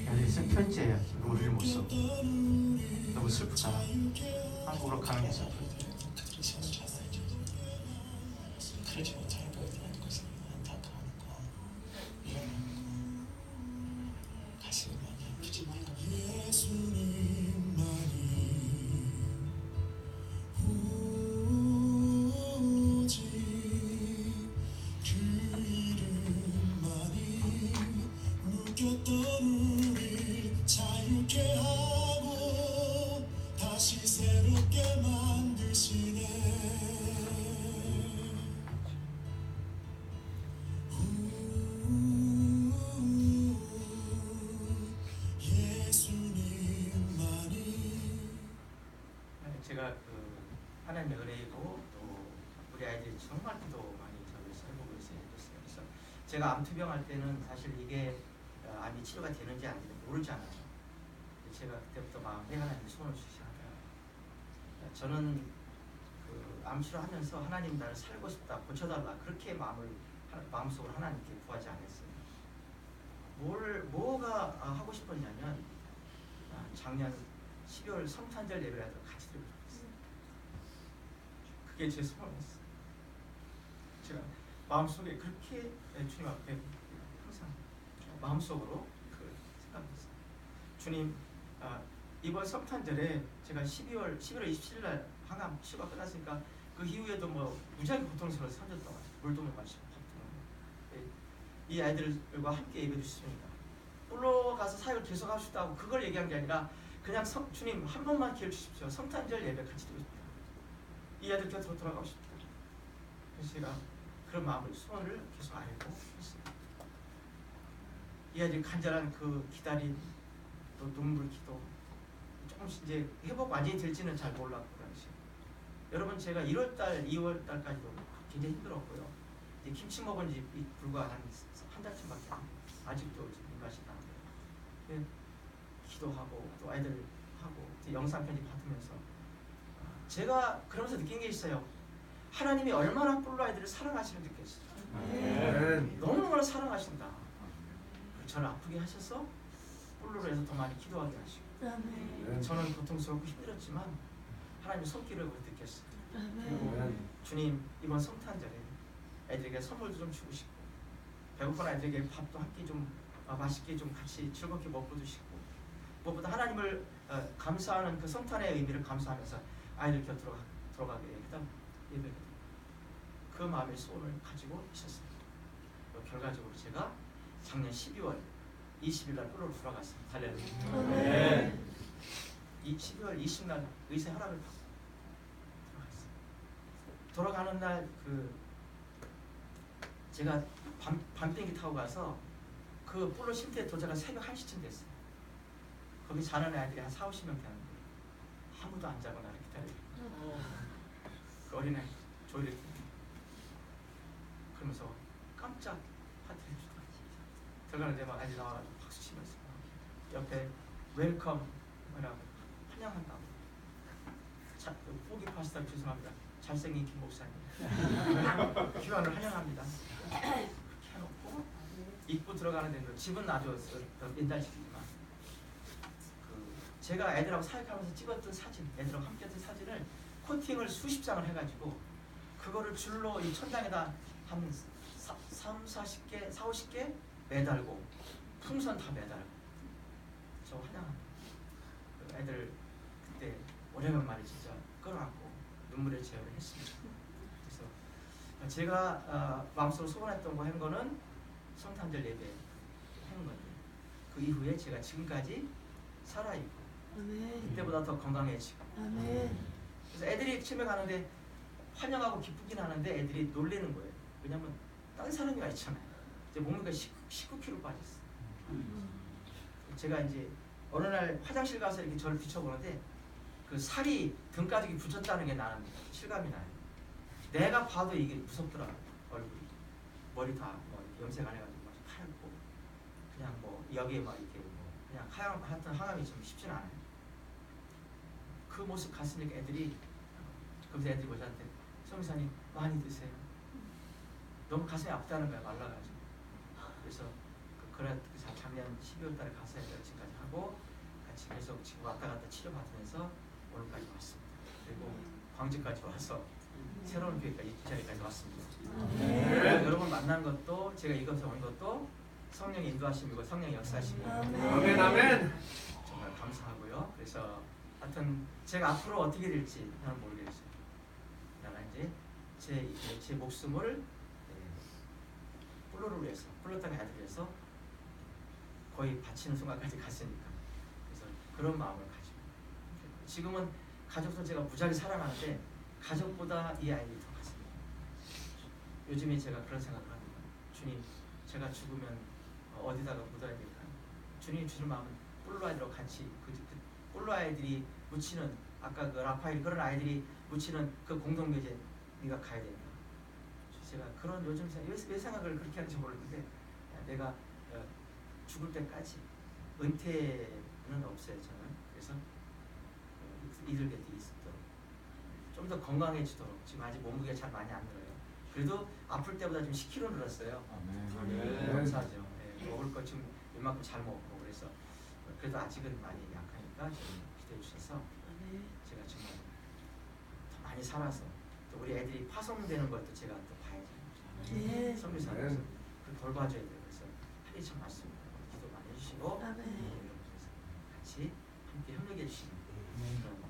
아니 쓴 편지예요. 우리를 못 써. 너무 슬프다. 한국으로 가는 게 슬프다. 그러지 못하는 것에 대한 것을 안타까워하는 거 가슴이 많이 아프지 말고 예수님만이 오직 그 이름만이 묶였던 우리 자유케 하고 다시 새롭게 만드시네. 제가 하나님의 은혜이고 또 우리 아이들이 정말 기도 많이 저에서 해보고 있어요. 그래서 제가 암 투병할 때는 사실 이게 암이 치료가 되는지 안 되는지 모르잖아요. 제가 그때부터 마음에 하나님 손을 주시하더라고요. 저는 암 치료하면서 하나님 나를 살고 싶다, 고쳐달라 그렇게 마음속으로 하나님께 구하지 않았어요. 뭐가 하고 싶었냐면 작년 12월 성탄절 예배라도 같이 드리고 싶었어요. 그게 제 소원이었어요. 제가 마음속에 그렇게 주님 앞에 항상 마음속으로 생각했어요. 주님, 이번 성탄절에 제가 11월 27일 날 항암 치료가 끝났으니까 그 이후에도 뭐 무지하게 고통스러워서 3년 동안 물도 못 마시고 이 아이들과 함께 예배 주셨습니다. 홀로 가서 사역을 계속 하고 싶다고 그걸 얘기한 게 아니라 그냥 주님 한 번만 기회를 주십시오. 성탄절 예배 같이 드리고 싶다. 이 아이들 곁으로 돌아가고 싶다. 그래서 제가 그런 마음을 소원을 계속 알고 했습니다. 이 아이들이 간절한 그 기다림 또 눈물 기도 조금씩 이제 회복 완전히 될지는 잘 몰랐고 당시. 여러분 제가 1월달 2월달까지도 굉장히 힘들었고요. 이제 김치 먹은 지 불과 한 달쯤밖에 안 돼요. 아직도 입맛이 나는데 기도하고 또 아이들 하고 영상 편지 받으면서 제가 그러면서 느낀 게 있어요. 하나님이 얼마나 뿔로 아이들을 사랑하시는지 느꼈어요. 너무너무 사랑하신다. 저를 아프게 하셔서 뿔로로 해서 더 많이 기도하게 하시고 저는 고통스럽고 힘들었지만 하나님의 손길을 느꼈어요. 주님 이번 성탄절에 애들에게 선물도 좀 주고 싶고 배고픈 아이들에게 밥도 한 끼 좀 맛있게 좀 같이 즐겁게 먹고 드시고 무엇보다 하나님을 감사하는 그 성탄의 의미를 감사하면서 아이들 곁으로 들어가게 해달라 예배를 그 마음의 소원을 가지고 있었습니다. 결과적으로 제가 작년 12월 20일 날 뿔로로 돌아갔습니다. 할렐루야. 12월 20일 의사 허락을 받고 돌아갔어요. 돌아가는 날 제가 밤 비행기 타고 가서 그 뿔로 쉼터에 도착한 새벽 1시쯤 됐어요. 거기 자는 애들이 한 4, 50명 되는데 아무도 안 자고 나를 기다리고 그 어린아이 조이를 그러면서 깜짝 파티를 주더라고요. 들어가는데 막 아이들이 나와가지고 박수 치면서 옆에 웰컴 뭐라고 환영한다고 포기 파스타 죄송합니다. 잘생긴 김 목사님 귀환을 환영합니다. 그렇게 해놓고 입구 들어가는 데는 집은 아주 옛날식이지만 제가 애들하고 사역하면서 찍었던 사진, 애들하고 함께 했던 사진을 코팅을 수십 장을 해가지고 그거를 줄로 이 천장에다 한 40개, 50개 매달고 풍선 다 매달고 저 환영합니다. 애들 그때 오래간만에 진짜 끌어안고 눈물의 제어를 했습니다. 그래서 제가 마음속으로 소원했던 거 한 거는 성탄절 예배 하는 건데 그 이후에 제가 지금까지 살아있고 그때보다 더 건강해지고 그래서 애들이 집에 가는데 환영하고 기쁘긴 하는데 애들이 놀래는 거예요. 왜냐면 다른 사람이 와 있잖아요. 이제 몸무게가 19kg 빠졌어요. 제가 이제 어느 날 화장실 가서 이렇게 저를 비춰보는데 그 살이 등가죽이 붙였다는 게 나는 실감이 나요. 내가 봐도 이게 무섭더라고요. 얼굴이 머리 다 뭐 염색 안 해가지고 막 하얗고 그냥 뭐 여기에 막 이렇게 뭐 그냥 하여튼 항암이 좀 쉽진 않아요. 그 모습 갔으니까 애들이 그래서 애들이 저한테 성미사님 많이 드세요. 너무 가슴이 아프다는 거야 말라가지고. 그래서 그래 작년 12월 달에 가서 지금까지 하고 같이 계속 지금 왔다 갔다 치료받으면서 오늘까지 왔습니다. 그리고 광주까지 와서 새로운 교회까지 이 자리까지 왔습니다. 네. 여러분 만난 것도 제가 이곳에 온 것도 성령의 인도하심이고 성령의 역사심이고 아멘. 아멘. 정말 감사하고요. 그래서 하여튼 제가 앞으로 어떻게 될지 저는 모르겠어요. 그러나 이제 제 목숨을 플로를 위해서 플로 땅의 아들 위해서 거의 바치는 순간까지 갔으니까 그래서 그런 마음을 가지고 지금은 가족도 제가 무지하게 사랑하는데 가족보다 이 아이들이 더 가슴이 요즘에 제가 그런 생각을 합니다. 주님 제가 죽으면 어디다가 묻어야 될까? 주님 주신 마음은 뿔로 아이들하고 같이 그 뿔로 아이들이 묻히는 아까 그 라파엘 그런 아이들이 묻히는 그 공동묘제 네가 가야 된다. 제가 그런 요즘 왜 생각을 그렇게 하는지 모르는데 내가 죽을 때까지 은퇴는 없어요 저는. 그래서 이들 곁에 있도록 좀 더 건강해지도록 지금 아직 몸무게가 잘 많이 안 늘어요. 그래도 아플 때보다 좀 10kg 늘었어요. 아멘. 감사하죠. 네, 먹을 것 지금 이만큼 잘 먹고 그래서 그래도 아직은 많이 약하니까 좀 기대해 주셔서 제가 정말 더 많이 살아서 또 우리 애들이 파송되는 것도 제가 또 봐야죠. 선교사로서 그 돌봐줘야 돼요. 그래서 하기 참 맞습니다. 기도 많이 해주시고 여러분 같이 함께 협력해 주시는 그런